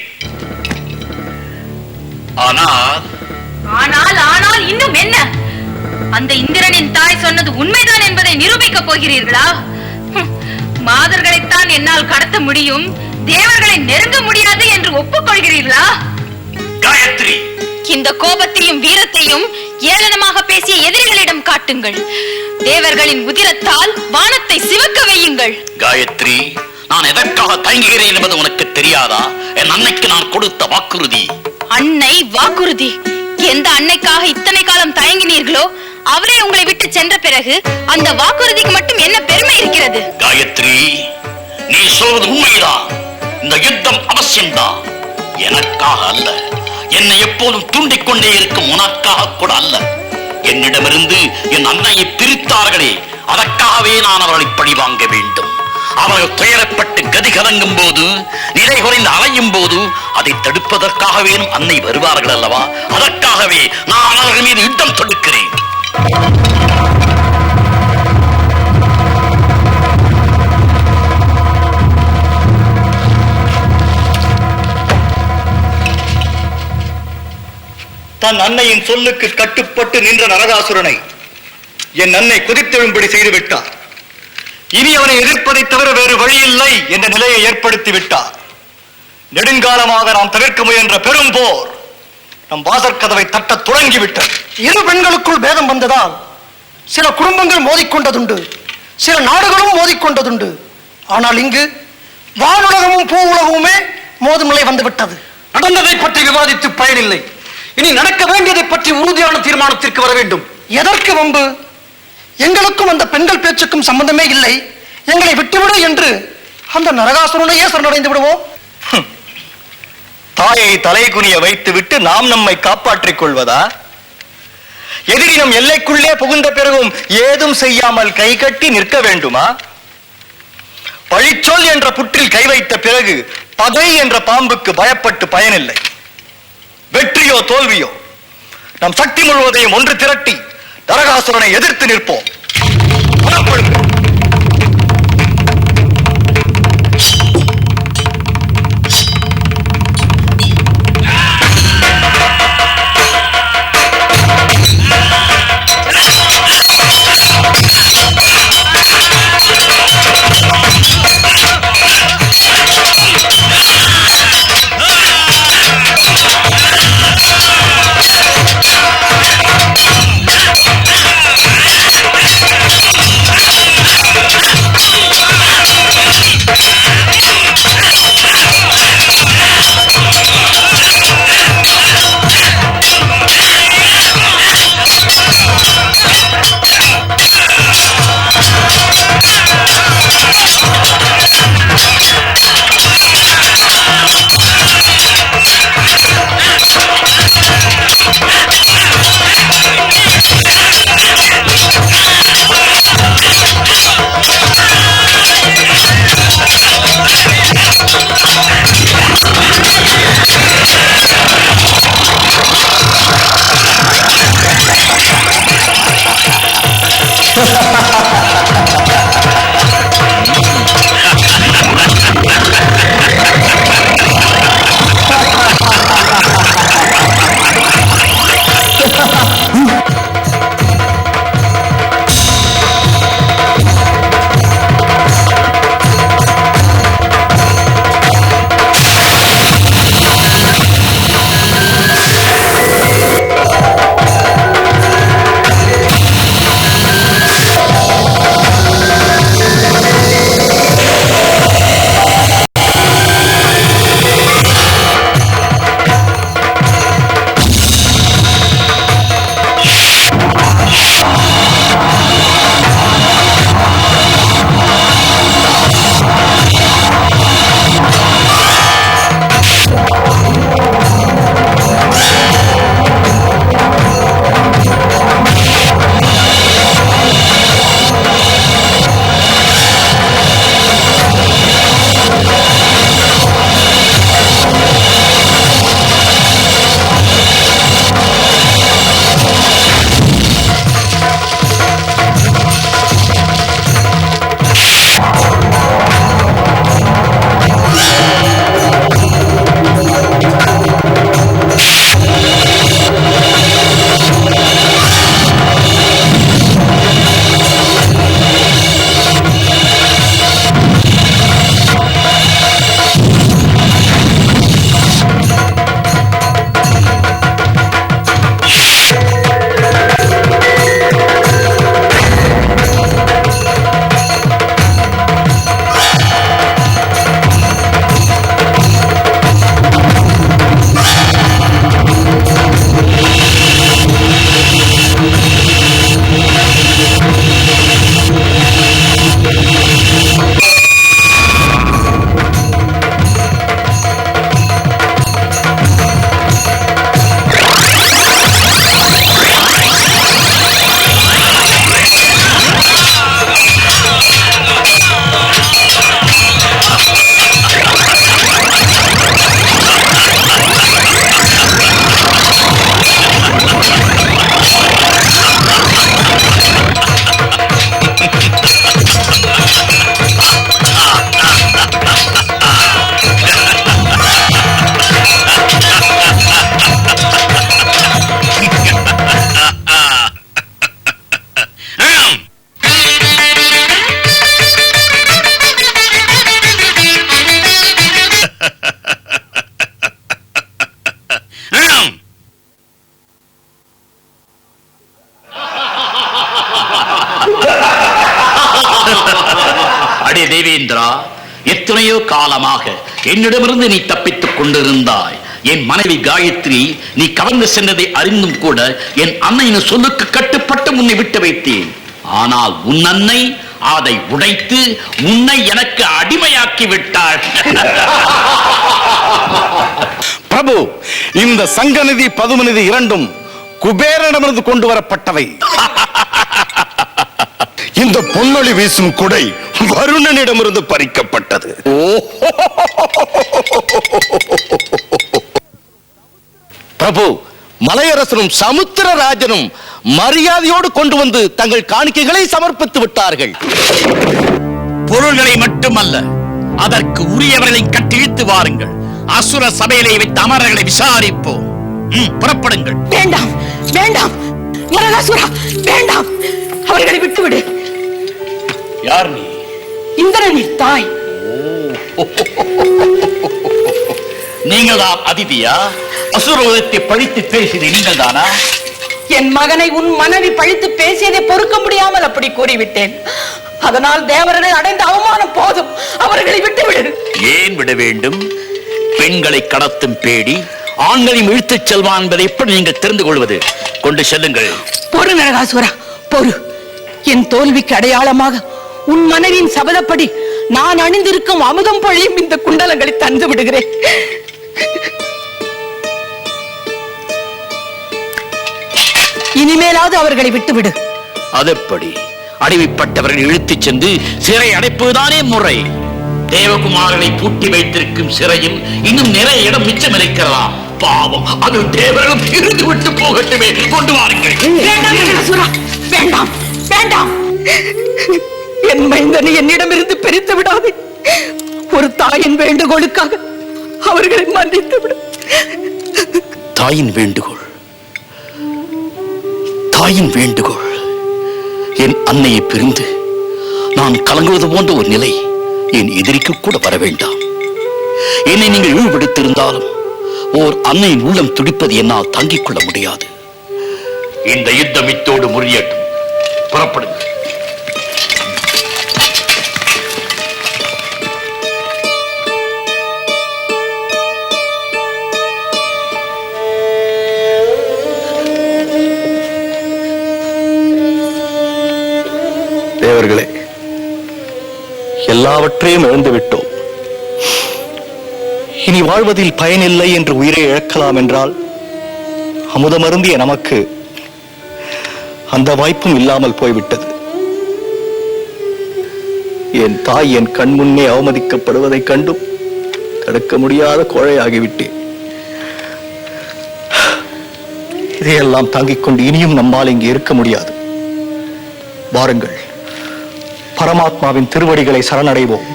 ஆனால் இன்னும் என்ன? அந்த இந்திரனின் தாய் சொன்னது உண்மைதான் என்பதை நிரூபிக்கப் போகிறீர்களா? மாதர்களைத்தான் என்னால் கடத்த முடியும், தேவர்களை நெருங்க முடியாது என்று ஒப்புக்கொள்கிறீர்களா? காயத்ரி, இந்த கோபத்தையும் வீரத்தையும் ஏளனமாக பேசிய எதிரிகளிடம் காட்டுங்கள். தேவர்களின் உதிரத்தால் வானத்தை சிவக்க வையுங்கள். காயத்ரி, நான் எதற்காக தயங்குகிறேன் என்பது உனக்கு தெரியாதா? என் அன்னைக்கு நான் கொடுத்த வாக்குறுதி. அன்னை வாக்குறுதி? எந்த அன்னைக்காக இத்தனை காலம் தயங்கினீர்களோ அவரே உங்களை விட்டு சென்ற பிறகு அந்த வாக்குறுதிக்கு மட்டும் என்ன பெருமை இருக்கிறது? காயத்ரி, நீ சொல்வது உண்மைதான். இந்த யுத்தம் அவசியம்தான். எனக்காக அல்ல, என்னை எப்போதும் தூண்டிக் கொண்டே இருக்கும் உனக்காக கூட அல்ல. என்னிடமிருந்து என் அன்னையை பிரித்தார்களே, அதற்காகவே நான் அவர்களை பழி வாங்க வேண்டும். அவர்கள் துயரப்பட்டு கதி கலங்கும் போது, நிலை குறைந்து அலையும் போது அதை தடுப்பதற்காகவே அன்னை வருவார்கள் அல்லவா? அதற்காகவே நான் அவர்கள் மீது யுத்தம் தொடுக்கிறேன். தன் அன்னையின் சொல்லுக்கு கட்டுப்பட்டு நின்ற நரகாசுரனை என் அன்னை குதித்தெழும்படி செய்து விட்டார். இனி அவனை எதிர்ப்பதை தவிர வேறு வழியில்லை என்ற நிலையை ஏற்படுத்தி விட்டார். நெடுங்காலமாக நாம் தவிர்க்க முயன்ற பெரும் போர் நம் வாசற்கதவை தட்ட தொடங்கிவிட்டது. இரு பெண்களுக்குள் பேதம் வந்ததால் சில குடும்பங்கள் மோதிக்கொண்டதுண்டு, சில நாடுகளும் மோதிக்கொண்டதுண்டு. ஆனால் இங்கு வானுலகமும் பூ உலகமுமே மோதும் நிலை வந்துவிட்டது. நடந்ததை பற்றி விவாதித்து பயனில்லை. இனி நடக்க வேண்டியதை பற்றி உறுதியான தீர்மானத்திற்கு வர வேண்டும். எதற்கு வம்பு? எங்களுக்கும் அந்த பெண்கள் பேச்சுக்கும் சம்பந்தமே இல்லை, எங்களை விட்டுவிடு என்று அந்த நரகாசுரனையே சரணடைந்து விடுவோம். தாயை தலை குனிய வைத்து விட்டு நாம் நம்மை காப்பாற்றிக் கொள்வதா? எதிரி நம் எல்லைக்குள்ளே புகுந்த பிறகும் ஏதும் செய்யாமல் கை கட்டி நிற்க வேண்டுமா? பழிச்சொல் என்ற புற்றில் கை வைத்த பிறகு பகை என்ற பாம்புக்கு பயப்பட்டு பயனில்லை. வெற்றியோ தோல்வியோ நம் சக்தி முழுவதையும் ஒன்று திரட்டி நரகாசுரனை எதிர்த்து நிற்போம். எத்தனையோ காலமாக என்னிடமிருந்து நீ தப்பித்துக் கொண்டிருந்தாய். என் மனைவி காயத்ரி நீ கவர்ந்து சென்றதை அறிந்தும் கூட என் அன்னையின் சொல்லுக்கு கட்டுப்பட்டு உன்னை விட்டு வைத்தேன். ஆனால் உன் அன்னை அதை உடைத்து உன்னை எனக்கு அடிமையாக்கி விட்டாள். பிரபு, இந்த சங்கநிதி பதுமநிதி இரண்டும் குபேரனிடமிருந்து கொண்டு வரப்பட்டவை. இந்த பொன்னொழி வீசும் குடை வருணனிடமிருந்து பறிக்கப்பட்டது. பிரபு, மலையரசனும் சமுத்திரராஜனும் மரியாதையோடு கொண்டு வந்து தங்கள் காணிக்கைகளை சமர்ப்பித்து விட்டார்கள். பொருள்களை மட்டுமல்ல, அதற்கு உரியவர்களை கட்டிழுத்து வாருங்கள். அசுர சபையிலே வைத்து அமரர்களை விசாரிப்போம். புறப்படுங்கள். வேண்டாம் வேண்டாம் நரகாசுரா, வேண்டாம், அவர்களை விட்டுவிடு. யார் நீ? இந்திரனின் தாய். நீங்கள் தான் அதிதியா? அசுரோதத்தை பழித்து பேசியது நீங்கள் தானா? என் மகனை உன் மனைவி பழித்து பேசியதை பொறுக்க முடியாமல் அப்படி கூறிவிட்டேன். அதனால் தேவரனை அடைந்த அவமானம் போதும், அவர்களை விட்டுவிடு. ஏன் விட வேண்டும்? பெண்களை கடத்தும் பேடி ஆண்களையும் இழுத்துச் செல்வான் என்பதை எப்படி நீங்கள் தெரிந்து கொள்வது? கொண்டு செல்லுங்கள். பொறு நரகாசுரா, பொறு. என் தோல்விக்கு அடையாளமாக உன் மனைவியின் சபதப்படி நான் அணிந்திருக்கும் அமுதம் பொழியும் இந்த குண்டலங்களை தந்து விடுகிறேன். இனிமேலாவது அவர்களை விட்டுவிடு. அதெப்படி? அடிமைப்பட்டவர்கள் இழுத்துச் சென்று சிறை அடைப்பதுதானே முறை. தேவகுமாரனை பூட்டி வைத்திருக்கும் சிறையில் இன்னும் நிறைய இடம் மிச்சம் இருக்கிறதாம். பாவம், அது தேவர்களும் இருந்து விட்டு போகட்டுமே. கொண்டு வாருங்கள். வேண்டாம் வேண்டாம், என் மைந்தனை என்னிடமிருந்து பிரித்து விடாதே. ஒரு தாயின் வேண்டுகோளுக்காக அவர்களை மன்னித்து விடு. தாயின் வேண்டுகோள், தாயின் வேண்டுகோள். என் அன்னையை பிரிந்து நான் கலங்குவது போன்ற ஒரு நிலை என் எதிரிக்கு கூட வர வேண்டாம். என்னை நீங்கள் இழிவுபடுத்தியிருந்தாலும் ஓர் அன்னையின் உள்ளம் துடிப்பது என்னால் தாங்கிக் கொள்ள முடியாது. இந்த யுத்தம் இத்தோடு முறியட்டும். புறப்படுங்கள். தேவர்களே, எல்லாவற்றையும் இழந்து விட்டோம். இனி வாழ்வதில் பயனில்லை என்று உயிரை இழக்கலாம் என்றால் அமுதமருந்திய நமக்கு அந்த வாய்ப்பும் இல்லாமல் போய்விட்டது. என் தாய் என் கண் முன்னே அவமதிக்கப்படுவதைக் கண்டும் தடுக்க முடியாத கோழையாகிவிட்டேன். இதையெல்லாம் தாங்கிக் கொண்டு இனியும் நம்மால் இங்கே இருக்க முடியாது. வாருங்கள், பரமாத்மாவின் திருவடிகளை சரணடைவோம்.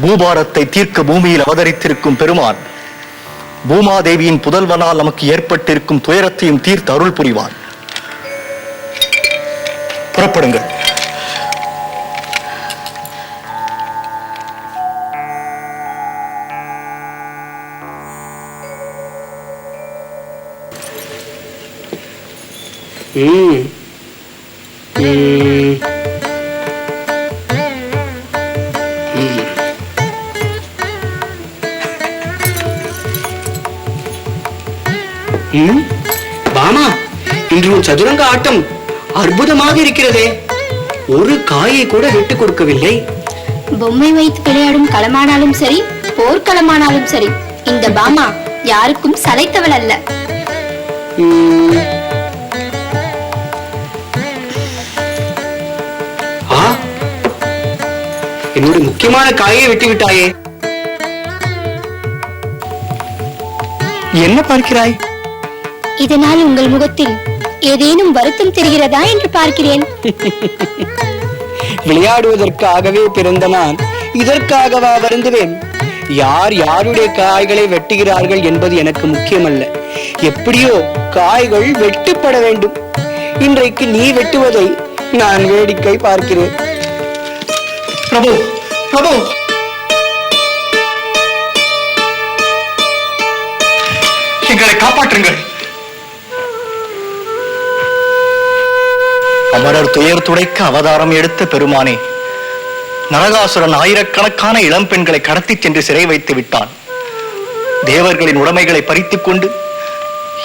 பூபாரத்தை தீர்க்க பூமியில் அவதரித்திருக்கும் பெருமான் பூமாதேவியின் புதல்வனால் நமக்கு ஏற்பட்டிருக்கும் துயரத்தையும் தீர்த்து அருள் புரிவான். புறப்படுங்கள். பாமா, இன்று உன் சதுரங்க ஆட்டம் அற்புதமாக இருக்கிறதே. ஒரு காயை கூட விட்டு கொடுக்கவில்லை. பொம்மை வைத்து விளையாடும் களமானாலும் சரி, போர்க்களமானாலும் சரி, இந்த பாமா யாருக்கும் சளைத்தவள் அல்ல. என்னுடைய முக்கியமான காயை விட்டு விட்டாயே. என்ன பார்க்கிறாய்? இதனால் உங்கள் முகத்தில் ஏதேனும் வருத்தம் தெரிகிறதா என்று பார்க்கிறேன். விளையாடுவதற்காகவே பிறந்த நான் இதற்காகவா வருந்துவேன்? யார் யாருடைய காய்களை வெட்டுகிறார்கள் என்பது எனக்கு முக்கியமல்ல. எப்படியோ காய்கள் வெட்டுப்பட வேண்டும். இன்றைக்கு நீ வெட்டுவதை நான் வேடிக்கை பார்க்கிறேன். பிரபு, பிரபு, எங்களை காப்பாற்றுங்கள். அமரர் துயர் துடைக்க அவதாரம் எடுத்த பெருமானே, நரகாசுரன் ஆயிரக்கணக்கான இளம் பெண்களை கடத்திச் சென்று சிறை வைத்து விட்டான். தேவர்களின் உடைமைகளை பறித்துக் கொண்டு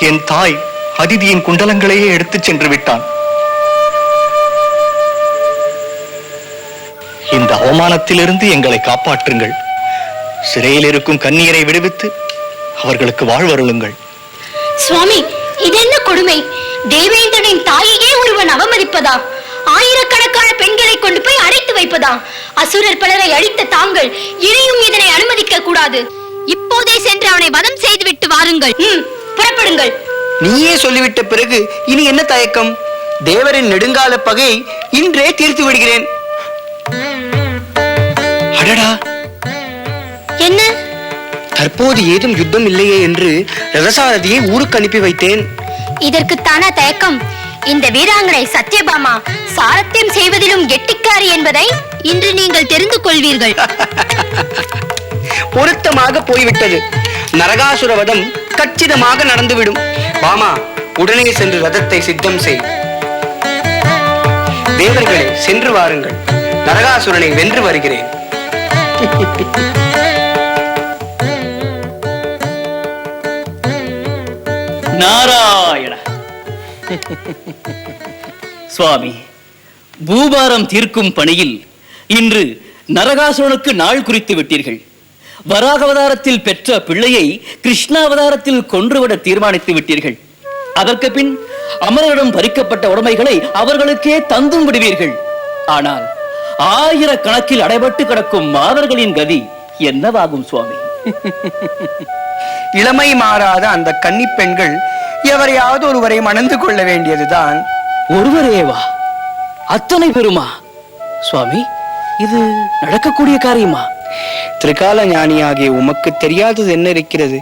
என் தாய் அதிதியின் குண்டலங்களையே எடுத்துச் சென்று விட்டான். இந்த அவமானத்திலிருந்து எங்களை காப்பாற்றுங்கள். சிறையில் இருக்கும் கன்னியரை விடுவித்து அவர்களுக்கு வாழ்வருளுங்கள். சுவாமி, இது என்ன கொடுமை? தேவேந்திரனின் தாயையே ஒருவன் அவமதிப்பதா? ஆயிரக்கணக்கான பெண்களை கொண்டு போய் அடைத்து வைப்பதா? அசுரர் பலரை அழித்த தாங்கள் இனியும் இதனை அனுமதிக்க கூடாது. இப்போதே சென்று அவனை வதம் செய்துவிட்டு வாருங்கள். புறப்படுங்கள். நீயே சொல்லிவிட்ட பிறகு இனி என்ன தயக்கம்? தேவரின் நெடுங்கால பகை இன்றே தீர்த்து விடுகிறேன். அடடா, என்ன? தற்போது ஏதும் யுத்தம் இல்லையே என்று ரதசாரதியை ஊருக்கு அனுப்பி வைத்தேன். இதற்குத்தானா தயக்கம்? இந்த வீராங்கனை சத்யபாமா சாரத்தியம் செய்வதிலும் கெட்டிக்காரி என்பதை இன்று நீங்கள் தெரிந்து கொள்வீர்கள். பொருத்தமாக போய்விட்டது. நரகாசுரவதம் கச்சிதமாக நடந்துவிடும். பாமா, உடனே சென்று ரதத்தை சித்தம் செய். தேவர்களே, சென்று வாருங்கள். நரகாசுரனை வென்று வருகிறேன். நாராயண சுவாமி, பூபாரம் தீர்க்கும் பணியில் இன்று நரகாசுரனுக்கு நாள் குறித்து விட்டீர்கள். வராகவதாரத்தில் பெற்ற பிள்ளையை கிருஷ்ணாவதாரத்தில் கொன்றுவிட தீர்மானித்து விட்டீர்கள். அதற்கு பின் அமரரிடம் பறிக்கப்பட்ட உடைமைகளை அவர்களுக்கே தந்தும் விடுவீர்கள். ஆனால் ஆயிரக்கணக்கில் அடைபட்டு கிடக்கும் மாதர்களின் கதி என்னவாகும் சுவாமி? இளமை மாறாத அந்த கன்னி பெண்கள் எவரையாவது ஒருவரை மணந்து கொள்ள வேண்டியதுதான். ஒருவரேவா? அத்தனை பெருமா? சுவாமி, இது நடக்கக்கூடிய காரியமா? திரிகால ஞானியாகிய உமக்கு தெரியாதது என்ன இருக்கிறது?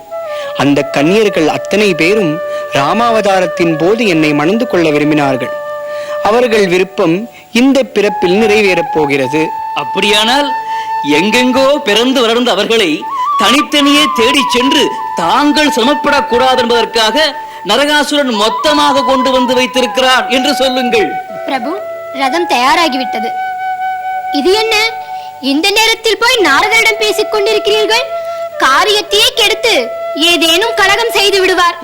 அந்த கன்னியர்கள் அத்தனை பேரும் ராமாவதாரத்தின் போது என்னை மணந்து கொள்ள விரும்பினார்கள். அவர்கள் விருப்பம் இந்த பிறப்பில் நிறைவேறப் போகிறது. அப்படியானால் எங்கெங்கோ பிறந்து வளர்ந்த அவர்களை தனித்தனியே தேடி சென்று தாங்கள் சிரமப்படக்கூடாது என்பதற்காக நரகாசுரன் மொத்தமாக கொண்டு வந்து வைத்திருக்கிறார் என்று சொல்லுங்கள். பிரபு, ரதம் தயாராகிவிட்டது. இது என்ன? இந்த நேரத்தில் போய் நாரதரிடம் பேசிக் கொண்டிருக்கிறீர்கள்? காரியத்தையே கெடுத்து ஏதேனும் கலகம் செய்து விடுவார்.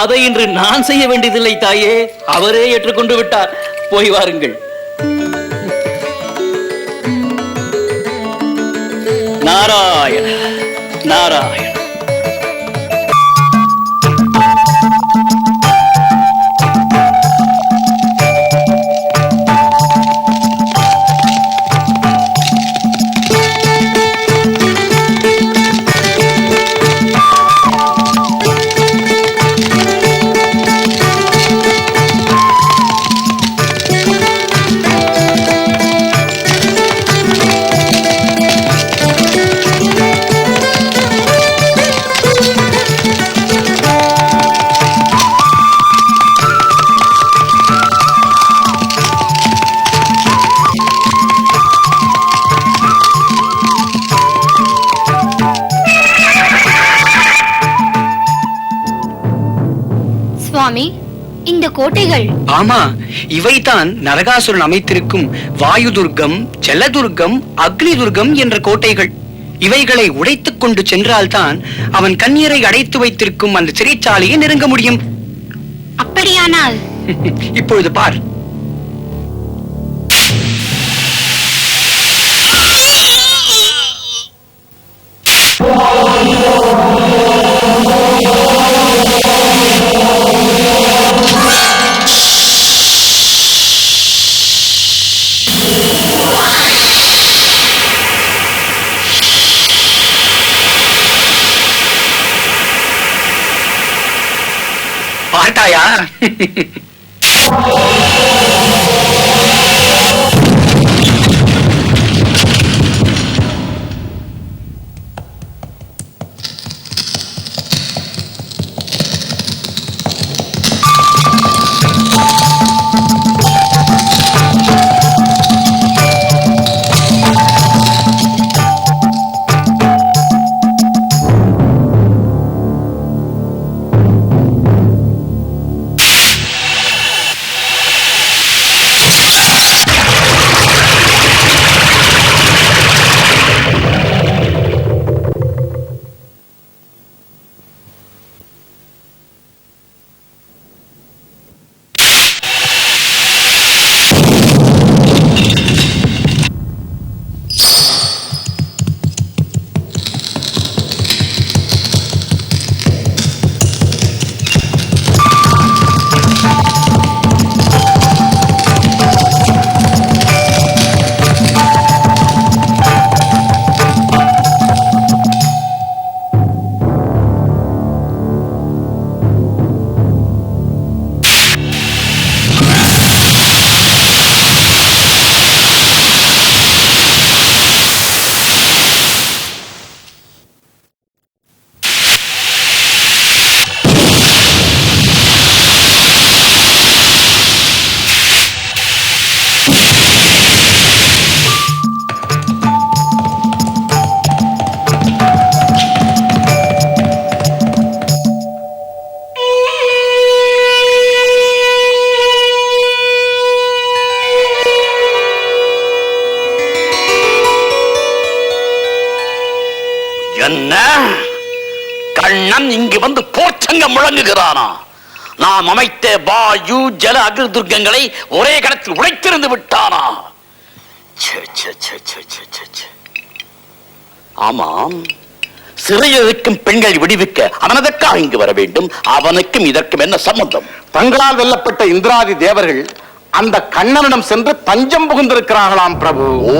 அதை இன்று நான் செய்ய வேண்டியதில்லை தாயே, அவரே ஏற்றுக்கொண்டு விட்டார். போய் வாருங்கள். நாராயண நாராயண. சுவாமி, இந்த கோட்டைகள்? ஆமா, இவைதான் நரகாசுரன் அமைத்திருக்கும் வாயு துர்க்கம், ஜலதுர்க்கம், அக்னி துர்க்கம் என்ற கோட்டைகள். இவைகளை உடைத்துக் கொண்டு சென்றால்தான் அவன் கன்னியரை அடைத்து வைத்திருக்கும் அந்த சிறைச்சாலையை நெருங்க முடியும். அப்படியானால் இப்பொழுது பார். பார்த்தாயா? என்ன கண்ணன் இங்கு வந்து போர்ச்சங்கம் முழங்குகிறானா? நாம் அமைத்த வாயு ஜல அக்னி துர்க்கங்களை ஒரே கடத்தில் உடைத்திருந்து விட்டானா? ஆமாம், சிறையில் இருக்கும் பெண்களை விடுவிக்க அவனதற்காக இங்கு வர வேண்டும். அவனுக்கும் இதற்கும் என்ன சம்பந்தம்? தங்களால் வெல்லப்பட்ட இந்திராதி தேவர்கள் அந்த கண்ணனிடம் சென்று தஞ்சம் புகுந்திருக்கிறார்களாம் பிரபு. ஓ,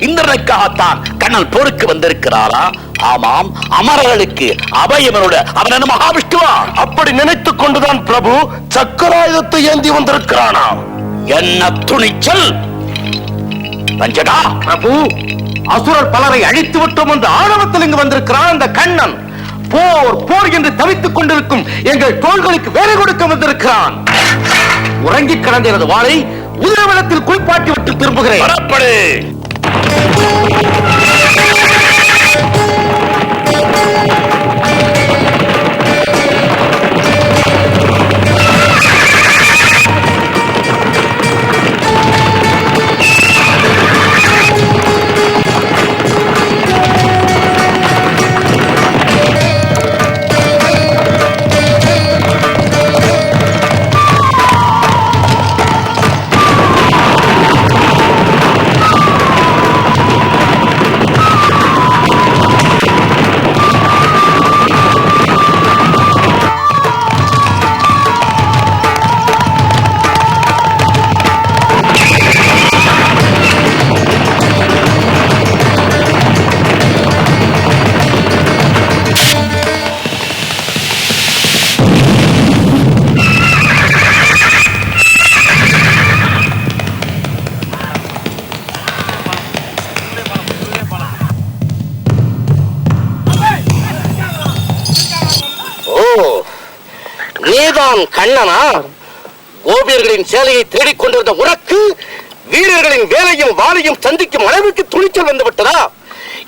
இந்திரனுக்காகத்தான் கண்ணன் போருக்கு வந்திருக்கிறாரா? ஆமாம், அமரர்களுக்கு அபயமனோட அவன் என்ன மகாவிஷ்ணுவா? அப்படி நினைத்துக் கொண்டுதான் பிரபு சக்கராயுதத்தை ஏந்தி வந்திருக்கிறானாம். என்ன துணிச்சல்! பஞ்சகா, பிரபு, அசுரர் பலரை அழித்து விட்டோம் என்று ஆணவத்தில் இங்கு வந்திருக்கிறான் அந்த கண்ணன். போர் போர் என்று தவித்துக் கொண்டிருக்கும் எங்கள் தோள்களுக்கு வேலை கொடுக்க வந்திருக்கிறான். உறங்கிக் கிடந்த எனது வாளை உதரவனத்தில் குளிப்பாட்டி விட்டு திரும்புகிறேன். வரப்படு. நீதான் கண்ணனா? கோபியர்களின் சேலையை தேடிக் கொண்டிருந்த உனக்கு வீரர்களின் வேலையும் வாளையும் சந்திக்கும் அளவுக்கு துணிச்சல் வந்து விட்டதா?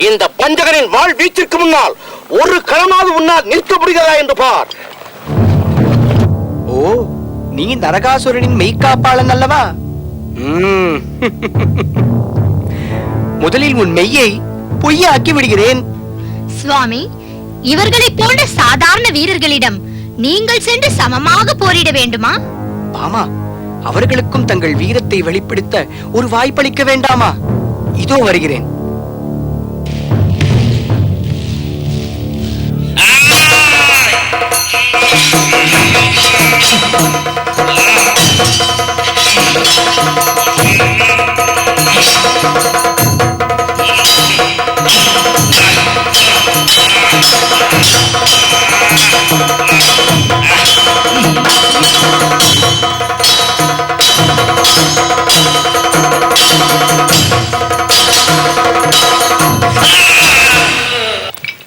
இந்த பஞ்சகனின் வாழ் வீச்சிற்கு முன்னால் ஒரு களமாவது உன்னால் நிற்க முடிகிறதா என்று பார். ஓ, நீ நரகாசுரனின் மெய்காப்பாளன் அல்லவா? முதலில் உன் மெய்யை பொய்யாக்கி விடுகிறேன். சுவாமி, இவர்களை போன்ற சாதாரண வீரர்களிடம் நீங்கள் சென்று சமமாக போரிட வேண்டுமா? ஆமா, அவர்களுக்கும் தங்கள் வீரத்தை வெளிப்படுத்த ஒரு வாய்ப்பளிக்க வேண்டாமா? இதோ வருகிறேன்.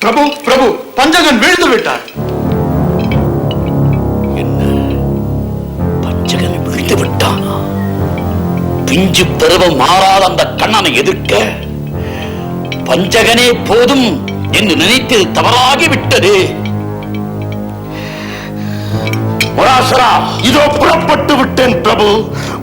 பிரபு பிரபு, பஞ்சகன் வீழ்ந்து விட்டார். என்ன, பஞ்சகன் விழுந்து விட்டானா? பிஞ்சு பருவம் மாறாத அந்த கண்ணனை எதிர்க்க பஞ்சகனே போதும் என்று நினைத்தது தவறாகிவிட்டது. பராசரா, இதோ புறப்பட்டு விட்டேன் பிரபு.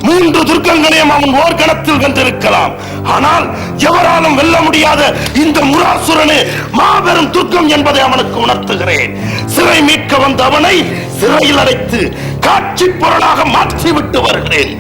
3 துர்க்கங்களையும் அவன் ஓர்கணத்தில் வென்றிருக்கலாம். ஆனால் எவராலும் வெல்ல முடியாத இந்த முராசுரனே மாபெரும் துர்க்கம் என்பதை அவனுக்கு உணர்த்துகிறேன். சிறை மீட்க வந்த அவனை சிறையில் அடைத்து காட்சி பொருளாக மாற்றிவிட்டு வருகிறேன்.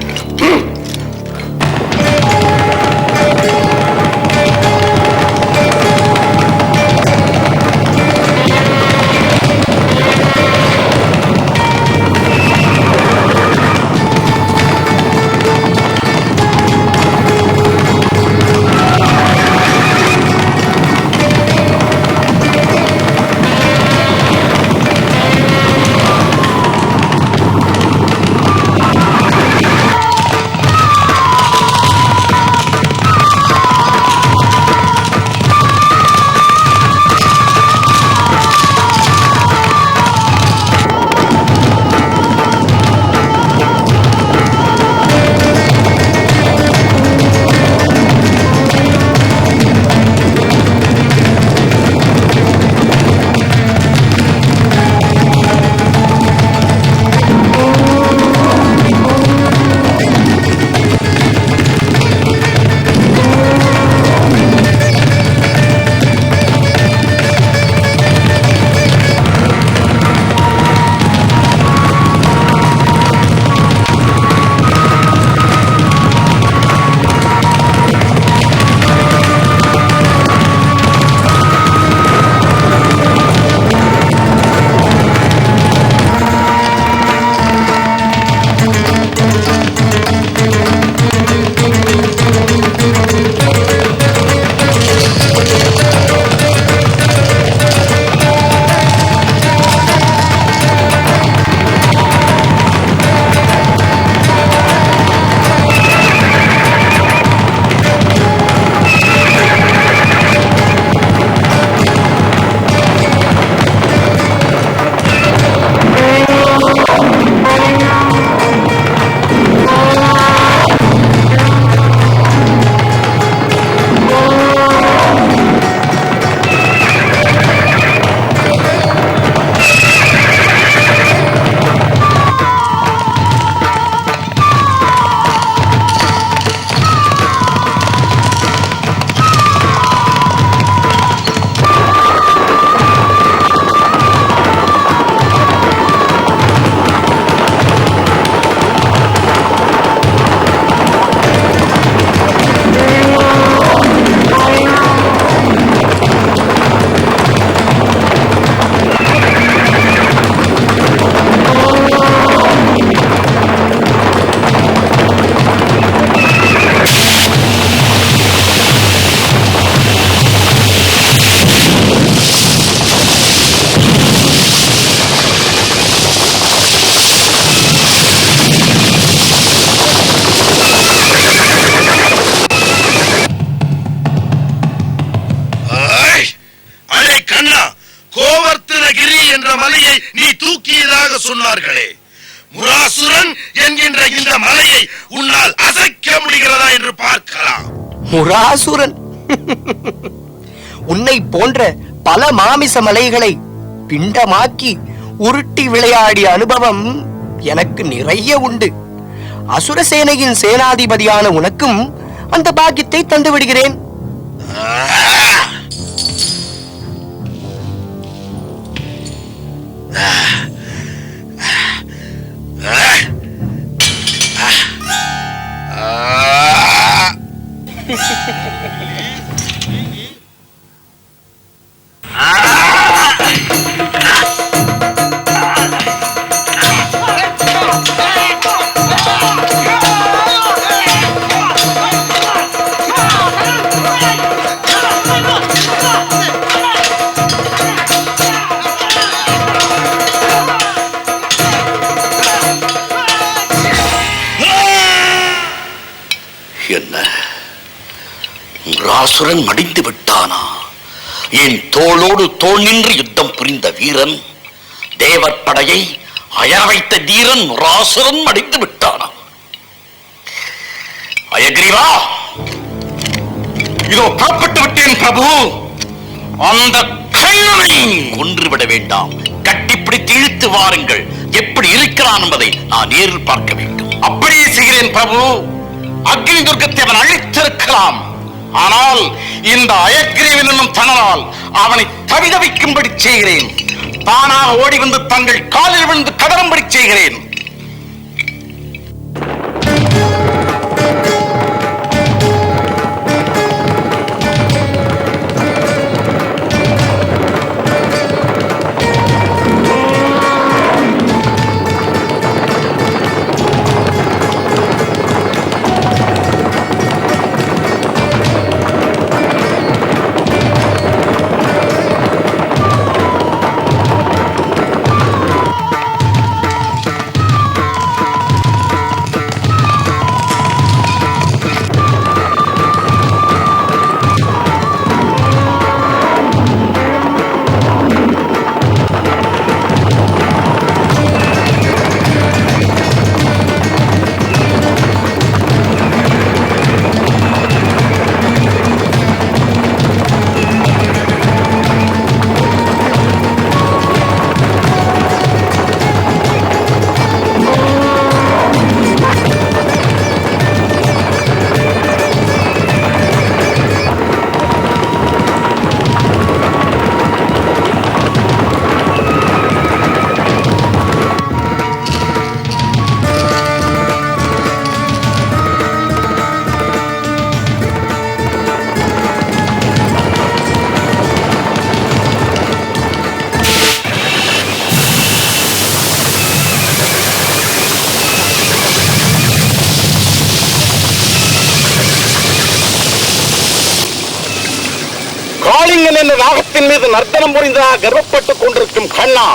சொன்னார்களே, முராசுரன் என்கின்ற இந்த மலையை உன்னால் அசைக்க முடிகிறதா என்று பார்க்கலாம். முராசுரன் உன்னை போன்ற பல மாமிச மலைகளை பிண்டமாக்கி உருட்டி விளையாடிய அனுபவம் எனக்கு நிறைய உண்டு. அசுரசேனையின் சேனாதிபதியான உனக்கும் அந்த பாக்கியத்தை தந்து விடுகிறேன். என்ன, முராசுரன் மடிந்து விட்டானா? என் தோளோடு தோள் நின்று யுத்தம் புரிந்த வீரன், தேவர் படையை அயர வைத்த தீரன் முராசுரன் மடிந்து விட்டானா? அயக்ரீவா, இதோ புறப்பட்டு விட்டேன் பிரபு. அந்த கண்ணனை கொன்றுவிட வேண்டாம், கட்டிப்பிடித்து இழுத்து வாருங்கள். எப்படி இருக்கிறான் என்பதை நான் நேரில் பார்க்க வேண்டும். அப்படியே செய்கிறேன் பிரபு. அக்னி துர்க்கத்தை அவன் அழித்திருக்கலாம், ஆனால் இந்த அயக்ரீவன் என்னும் தனலால் அவனை தவிதவிக்கும்படி செய்கிறேன். தானாக ஓடி வந்து தங்கள் காலில் விழுந்து கதறும்படி செய்கிறேன். காளிங்கன் என்ற நாகத்தின் மீது நர்த்தனம் புரிந்ததாக கர்வப்பட்டுக் கொண்டிருக்கும் கண்ணா,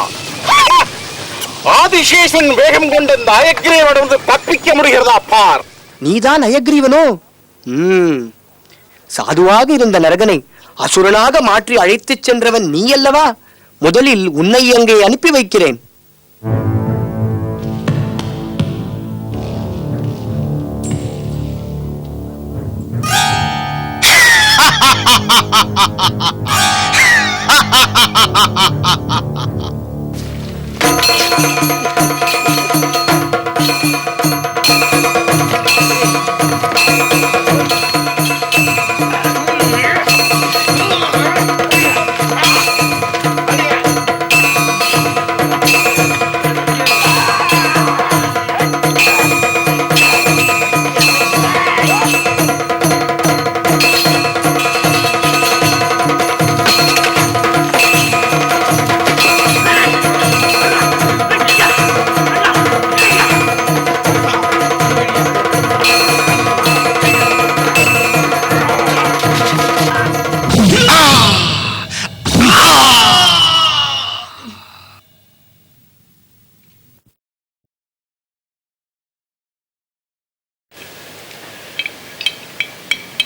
ஆதிசேஷன் வேகம் கொண்ட இந்த அயக்ரீவனிடமிருந்து தப்பிக்க முடிகிறதா பார். நீதான் அயக்ரீவனோ? சாதுவாக இருந்த நரகனை அசுரனாக மாற்றி அழைத்துச் சென்றவன் நீ அல்லவா? முதலில் உன்னை அங்கே அனுப்பி வைக்கிறேன்.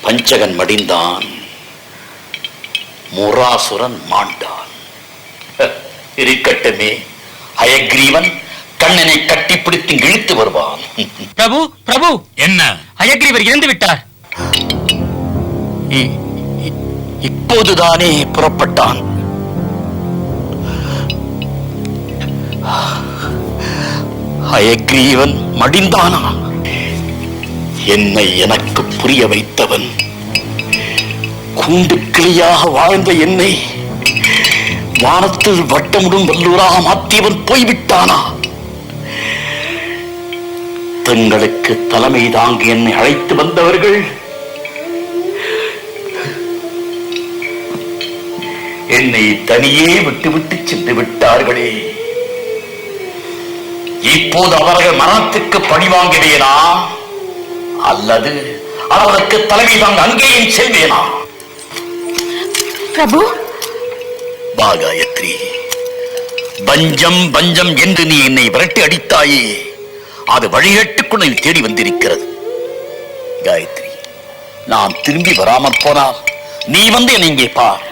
பஞ்சகன் மடிந்தான், முராசுரன் மாண்டான். இருக்கட்டுமே, அயக்ரீவன் கண்ணனை கட்டிப்பிடித்து இழுத்து வருவான். பிரபு பிரபு, என்ன? அயக்ரீவர் இறந்து விட்டார். இப்போதுதானே புறப்பட்டான். அயக்ரீவன் மடிந்தானா? என்னை எனக்கு புரிய வைத்தவன் கூண்டு கிளியாக வாழ்ந்த என்னை வானத்தில் வட்டமுடும் வல்லூராக மாற்றியவன் போய்விட்டானா? தங்களுக்கு தலைமை தாங்கி என்னை அழைத்து வந்தவர்கள் என்னை தனியே விட்டுவிட்டு சென்று விட்டார்களே. இப்போது அவர்கள் மரணத்துக்கு பழி வாங்குவேனா அல்லது அவருக்கு தலைமை தாங்க அங்கேயும் செல்வேனா? பிரபு, வா காயத்ரி. பஞ்சம் பஞ்சம் என்று நீ என்னை விரட்டி அடித்தாயே, அது வழிகட்டுக்குள் என்னை தேடி வந்திருக்கிறது. காயத்ரி, நான் திரும்பி வராமற் போனால் நீ வந்து என்னை இங்கே பார்.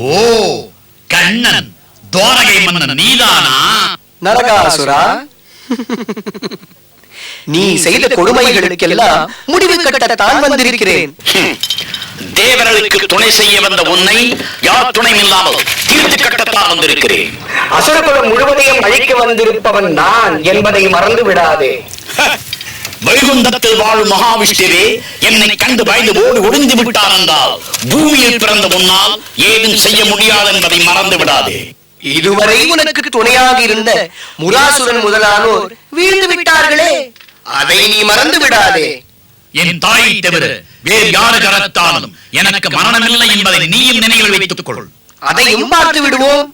ஓ, கண்ணன், துவாரகை மன்னன் நீதானா? நரகாசுரா, நீ செய்த கொடுமைகளுக்கெல்லாம் முடிவு கட்டத்தான் வந்திருக்கிறேன். தேவர்களுக்கு துணை செய்ய வந்த உன்னை யார் துணையும் இல்லாமல் தீர்த்து கட்டத்தான் வந்திருக்கிறேன். அசுரகுலம் முழுவதையும் அழிக்க வந்திருப்பவன் நான் என்பதை மறந்து விடாதே. வைகுந்தத்தில் வாழும் மகாவிஷ்ணுவே என்னை கண்டு பயந்து ஓடி ஒளிந்து விட்டார் என்றால் பூமியில் பிறந்த உன்னால் ஏதும் செய்ய முடியாது என்பதை மறந்து விடாதே. இதுவரை உனக்கு துணையாக இருந்த முராசுரன் முதலானோர் வீழ்ந்து விட்டார்களே, அதை நீ மறந்து விடாதே. என் தாயை தவிர வேறு யாரு கரத்தாலும் எனக்கு மரணமில்லை என்பதை நீயும் நினைவில் வைத்துக் கொள். அதையும் பார்த்து விடுவோம்.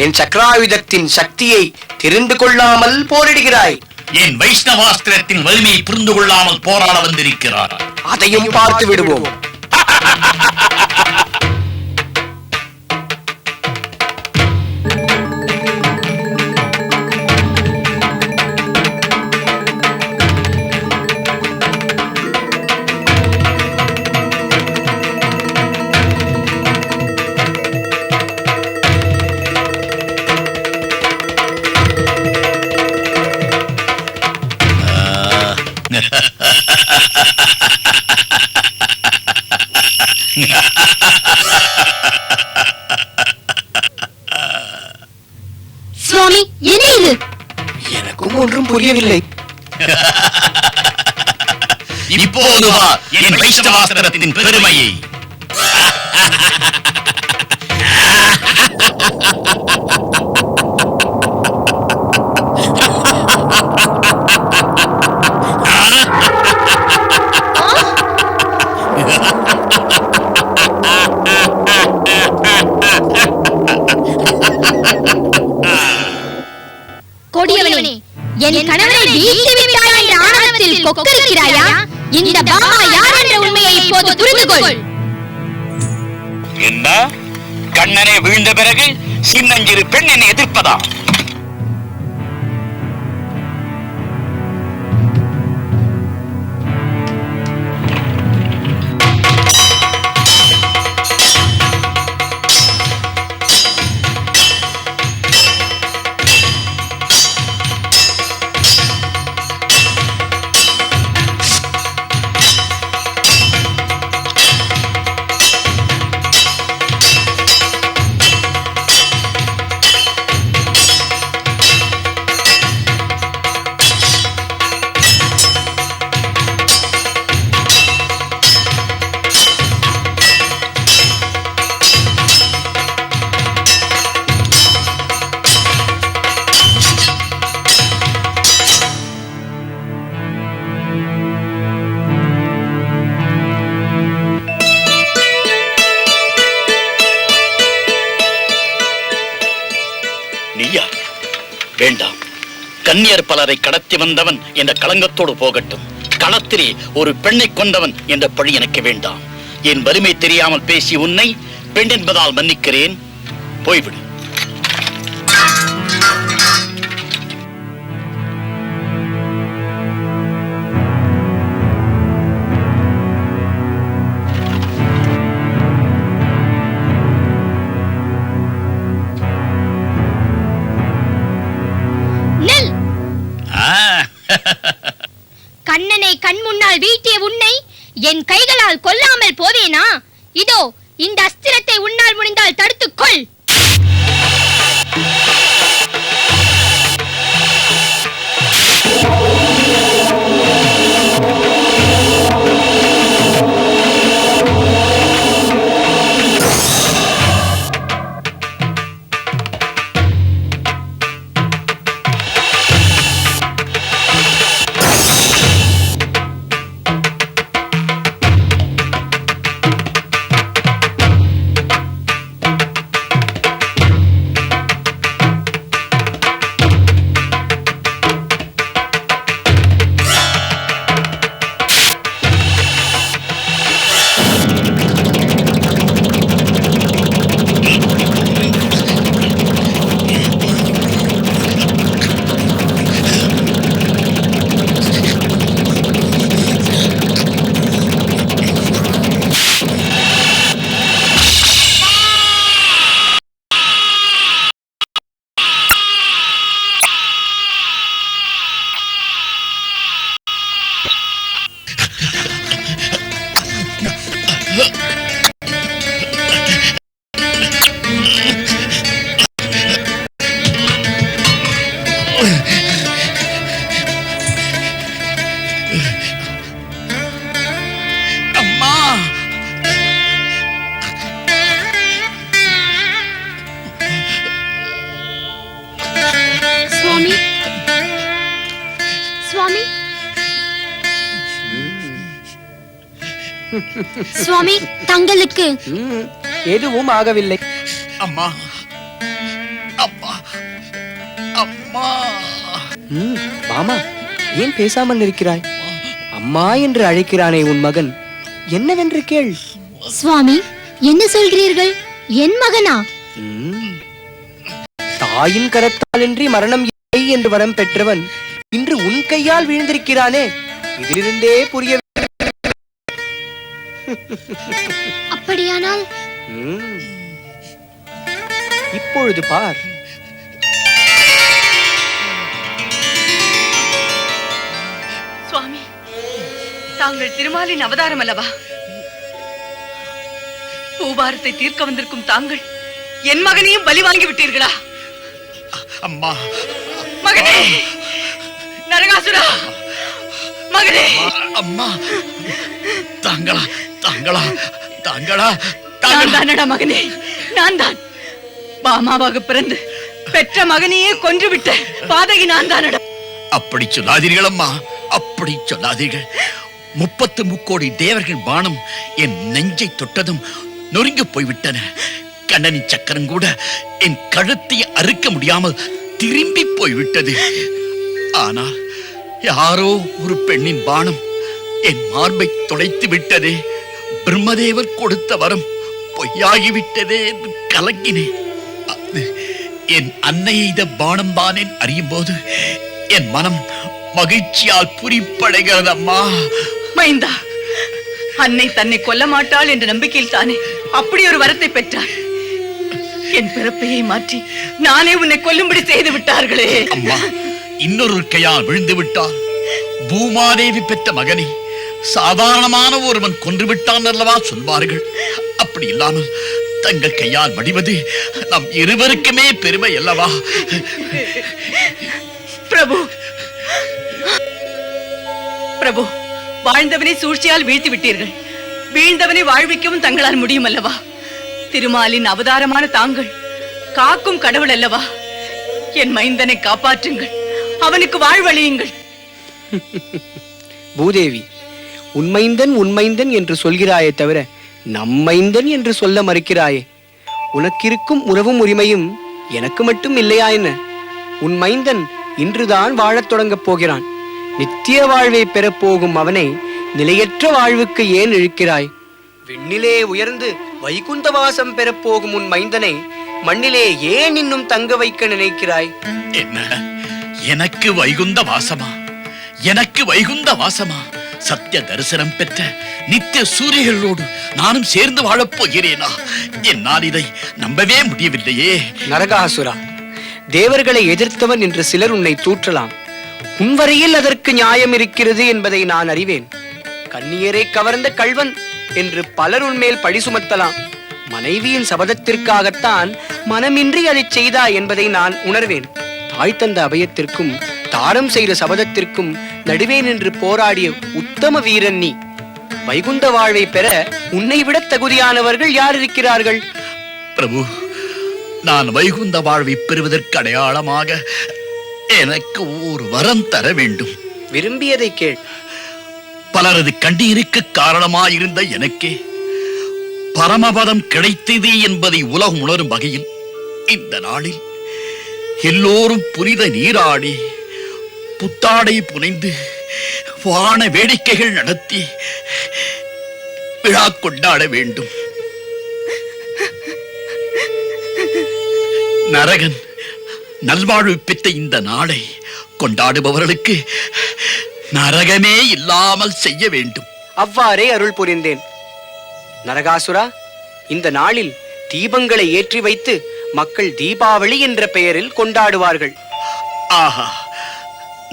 என் சக்கராயுதத்தின் சக்தியை தெரிந்து கொள்ளாமல் போரிடுகிறாய். என் வைஷ்ணவாஸ்திரத்தின் வலிமையை புரிந்து கொள்ளாமல் போராட வந்திருக்கிறார். அதையும் பார்த்து விடுவோம். சுவாமி, என்ன இது? எனக்கும் ஒன்றும் புரியவில்லை. இப்போது வா என் வைஷ்ணவாஸ்திரத்தின் பெருமையை. கொடியவனே, என் கணவரை வீழ்த்தி விட்டாய் என்ற ஆணவத்தில் கொக்கரிக்கிறாயா? இந்த பாமா யார் என்ற உண்மையை இப்போது புரிந்து கொள். என்ன? கண்ணனே வீழ்ந்த பிறகு சின்னஞ்சிறு பெண் என்னை எதிர்ப்பதா? நீயா? வேண்டாம். கன்னியர் பலரை கடத்தி வந்தவன் என்ற களங்கத்தோடு போகட்டும். களத்திலே ஒரு பெண்ணை கொண்டவன் என்ற பழி எனக்கு வேண்டாம். என் வலிமை தெரியாமல் பேசிய உன்னை பெண் என்பதால் மன்னிக்கிறேன். போய்விடு. கண்ணனை கண் முன்னால் வீழ்த்திய உன்னை என் கைகளால் கொல்லாமல் போவேனா? இதோ இந்த அஸ்திரத்தை உன்னால் முடிந்தால் தடுத்துக்கொள். சுவாமி, தங்களுக்கு எதுவும் ஆகவில்லை. அம்மா, அம்மா. மாமா, ஏன் பேசாமல் இருக்கிறாய்? அம்மா என்று அழைக்கிறானே உன் மகன், என்னவென்று கேள். சுவாமி, என்ன சொல்கிறீர்கள்? என் மகனா? தாயின் கரத்தாலின்றி மரணம் இல்லை என்று வரம் பெற்றவன் இன்று உன் கையால் வீழ்ந்திருக்கிறானே, இதிலிருந்தே புரிய. அப்படியானால் இப்பொழுது பார். சுவாமி, தாங்கள் திருமாலின் அவதாரம் அல்லவா? பூபாரத்தை தீர்க்க வந்திருக்கும் தாங்கள் என் மகனையும் பலி வாங்கி விட்டீர்களா? அம்மா, மகனே, நரகாசுரா, மகனே. அம்மா, தாங்களா தாங்களா தாங்களா நான் தானடா மகனே, நான் தான். பாமாவாக பிறந்து பெற்ற மகனையே கொன்றுவிட்ட பாதகி நான் தானடா. அப்படி சொல்லாதீர்கள் அம்மா, அப்படி சொல்லாதீர்கள். 33 கோடி தேவர்கள் பானம் என் நெஞ்சை தொட்டதும் நொறுங்கி போய்விட்டன. கண்ணனின் சக்கரம் கூட என் கழுத்தை அறுக்க முடியாமல் திரும்பி போய்விட்டது. ஆனால் யாரோ ஒரு பெண்ணின் பானம் என் மார்பை தொலைத்து விட்டதே. பிரம்மதேவர் கொடுத்த வரம் பொய்யாகிவிட்டதே என்று கலங்கினேன். அது என் அன்னை எய்த பானம் தான் அறியும் போது என் மனம் மகிழ்ச்சியால் புரிப்படைகிறது. அம்மா, மைந்தா, அன்னை தன்னை கொல்ல மாட்டாள் என்ற நம்பிக்கையில் தானே அப்படி ஒரு வரத்தை பெற்றார். என் பிறப்பையை மாற்றி நானே உன்னை கொல்லும்படி செய்து விட்டார்களே. அம்மா, இன்னொரு கையால் விழுந்து விட்டால் பூமாதேவி பெற்ற மகனை சாதாரணமான ஒருவன் கொன்று விட்டான் அல்லவா சொல்வார்கள். அப்படி இல்லாமல் தங்கள் கையால் மடிவது நம் இருவருக்குமே பெருமை அல்லவா? பிரபு, பிரபு, வாழ்ந்தவனை சூழ்ச்சியால் வீழ்த்தி விட்டீர்கள். வீழ்ந்தவனை வாழ்விக்கவும் தங்களால் முடியும் அல்லவா? திருமாலின் அவதாரமான தாங்கள் காக்கும் கடவுள் அல்லவா? என் மைந்தனை காப்பாற்றுங்கள், அவனுக்கு வாழ்வழியுங்கள். பூதேவி, உண்மைந்தன் உண்மைந்தன் என்று சொல்கிறாயே தவிர நம்மைந்தன் என்று சொல்ல மறுக்கிறாயே. உனக்கிருக்கும் உறவும் உரிமையும் எனக்கு மட்டும் இல்லையா என்ன? உன் மைந்தன் இன்றுதான் வாழத் தொடங்கப் போகிறான். நித்திய வாழ்வை பெறப்போகும் அவனை நிலையற்ற வாழ்வுக்கு ஏன் இழுக்கிறாய்? விண்ணிலே உயர்ந்து வைகுந்த வாசம் பெறப்போகும் உன் மைந்தனை மண்ணிலே ஏன் இன்னும் தங்க வைக்க நினைக்கிறாய்? என்ன, எனக்கு வைகுந்த வாசமா? எனக்கு வைகுந்த வாசமா? சத்திய தரிசனம் பெற்ற நித்திய சூரியர்களோடு நானும் சேர்ந்து வாழப் போகிறேனா? என்னால் இதை நம்பவே முடியவில்லையே. நரகாசுரா, தேவர்களை எதிர்த்தவன் என்று சிலர் உன்னை தூற்றலாம். உன்வரையில் அதற்கு நியாயம் இருக்கிறது என்பதை நான் அறிவேன். கன்னியரை கவர்ந்த கள்வன் என்று பலர் உன்மேல் பழி சுமத்தலாம். மனைவியின் சபதத்திற்காகத்தான் மனமின்றி அதை செய்தாய் என்பதை நான் உணர்வேன். தாய் தந்த அபயத்திற்கும் தாரம் செய்த சபதத்திற்கும் நடுவே நின்று போராடிய உத்தம வீரன் நீ. வைகுந்த வாழ்வை பெற உன்னை விட தகுதியானவர்கள் யார் இருக்கிறார்கள்? பிரபு, நான் வைகுந்த வாழ்வை பெறுவதற்கு அடையாளமாக எனக்கு ஒரு வரம் தர வேண்டும். விரும்பியதை கேள். பலரது கண்ணீருக்கு காரணமாயிருந்த எனக்கே பரமபதம் கிடைத்தது என்பதை உலகம் உணரும் வகையில் இந்த நாளில் எல்லோரும் புனித நீராடி புத்தாடை புனைந்து வான வேடிக்கைகள் நடத்தி விழா கொண்டாட வேண்டும். நரகன் நல்வாழ்வு பெற்ற இந்த நாளை கொண்டாடுபவர்களுக்கு நரகமே இல்லாமல் செய்ய வேண்டும். அவ்வாறே அருள் புரிந்தேன். நரகாசுரா, இந்த நாளில் தீபங்களை ஏற்றி வைத்து மக்கள் தீபாவளி என்ற பெயரில் கொண்டாடுவார்கள். ஆஹா,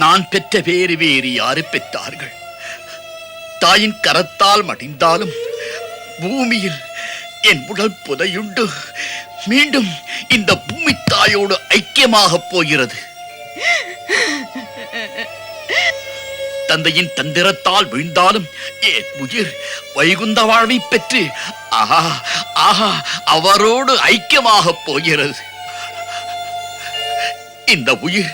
நான் பெற்ற வேறு வேறு யாரு பெற்றார்கள்? தாயின் கரத்தால் மடிந்தாலும் பூமியில் என் உடல் புதையுண்டு மீண்டும் இந்த பூமி தாயோடு ஐக்கியமாக போகிறது. தந்தையின் தந்திரத்தால் வீழ்ந்தாலும் என் உயிர் வைகுந்த வாழ்வை பெற்று ஆஹா ஆஹா அவரோடு ஐக்கியமாக போகிறது. இந்த உயிர்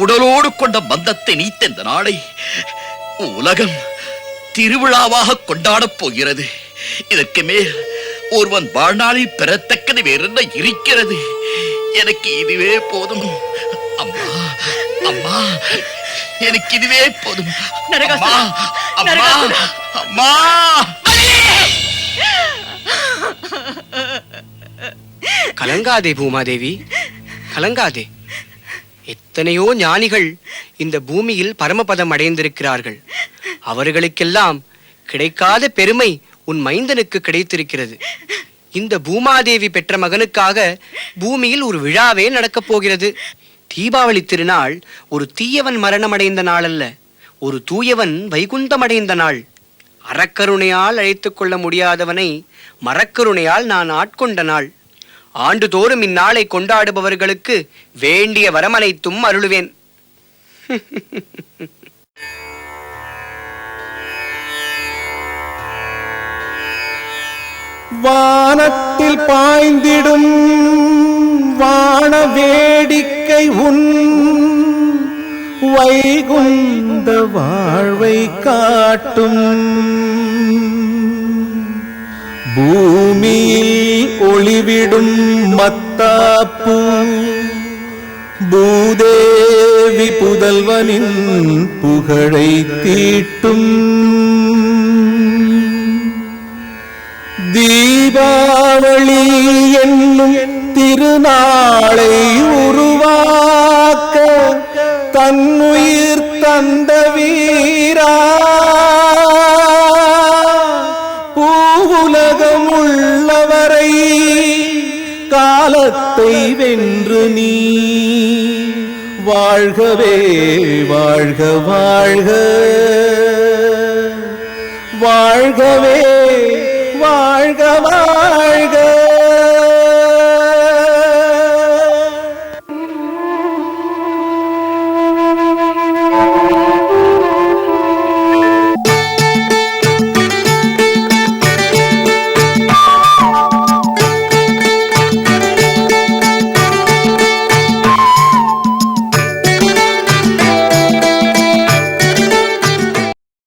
உடலோடு கொண்ட பந்தத்தை நீத்த இந்த நாளை உலகம் திருவிழாவாக கொண்டாடப் போகிறது. இதற்கு மேல் ஒருவன் வாழ்நாளில் பெறத்தக்கது வேறென்ன இருக்கிறது? எனக்கு இதுவே போதும். அம்மா அம்மா எனக்கு இதுவே போதும். நரகாசுரா, அம்மா, நரகாசுரா. அம்மா. கலங்காதே பூமாதேவி, கலங்காதே. எத்தனையோ ஞானிகள் இந்த பூமியில் பரமபதம் அடைந்திருக்கிறார்கள். அவர்களுக்கெல்லாம் கிடைக்காத பெருமை உன் மைந்தனுக்கு கிடைத்திருக்கிறது. இந்த பூமாதேவி பெற்ற மகனுக்காக பூமியில் ஒரு விழாவே நடக்கப் போகிறது. தீபாவளி திருநாள் ஒரு தீயவன் மரணமடைந்த நாள் அல்ல, ஒரு தூயவன் வைகுந்தம் அடைந்த நாள். அறக்கருணையால் அழைத்துக் கொள்ள முடியாதவனை மரக்கருணையால் நான் ஆட்கொண்ட நாள். ஆண்டுதோறும் இந்நாளை கொண்டாடுபவர்களுக்கு வேண்டிய வரமனைத்தும் அருளுவேன். வானத்தில் பாய்ந்திடும் வான வேடிக்கை உன் வைகுந்த வாழ்வை காட்டும். பூமியில் ஒளிவிடும் மத்தாப்பு பூதேவி புதல்வனின் புகழை தீட்டும். தீபாவளி என்னும் திருநாளை உருவாக்க தன்னுயிர் தந்த வீரா, பூவுலகம் உள்ளவரை காலத்தை வென்று நீ வாழ்கவே வாழ்க வாழ்க வாழ்கவே வாழ்க வாழ்க.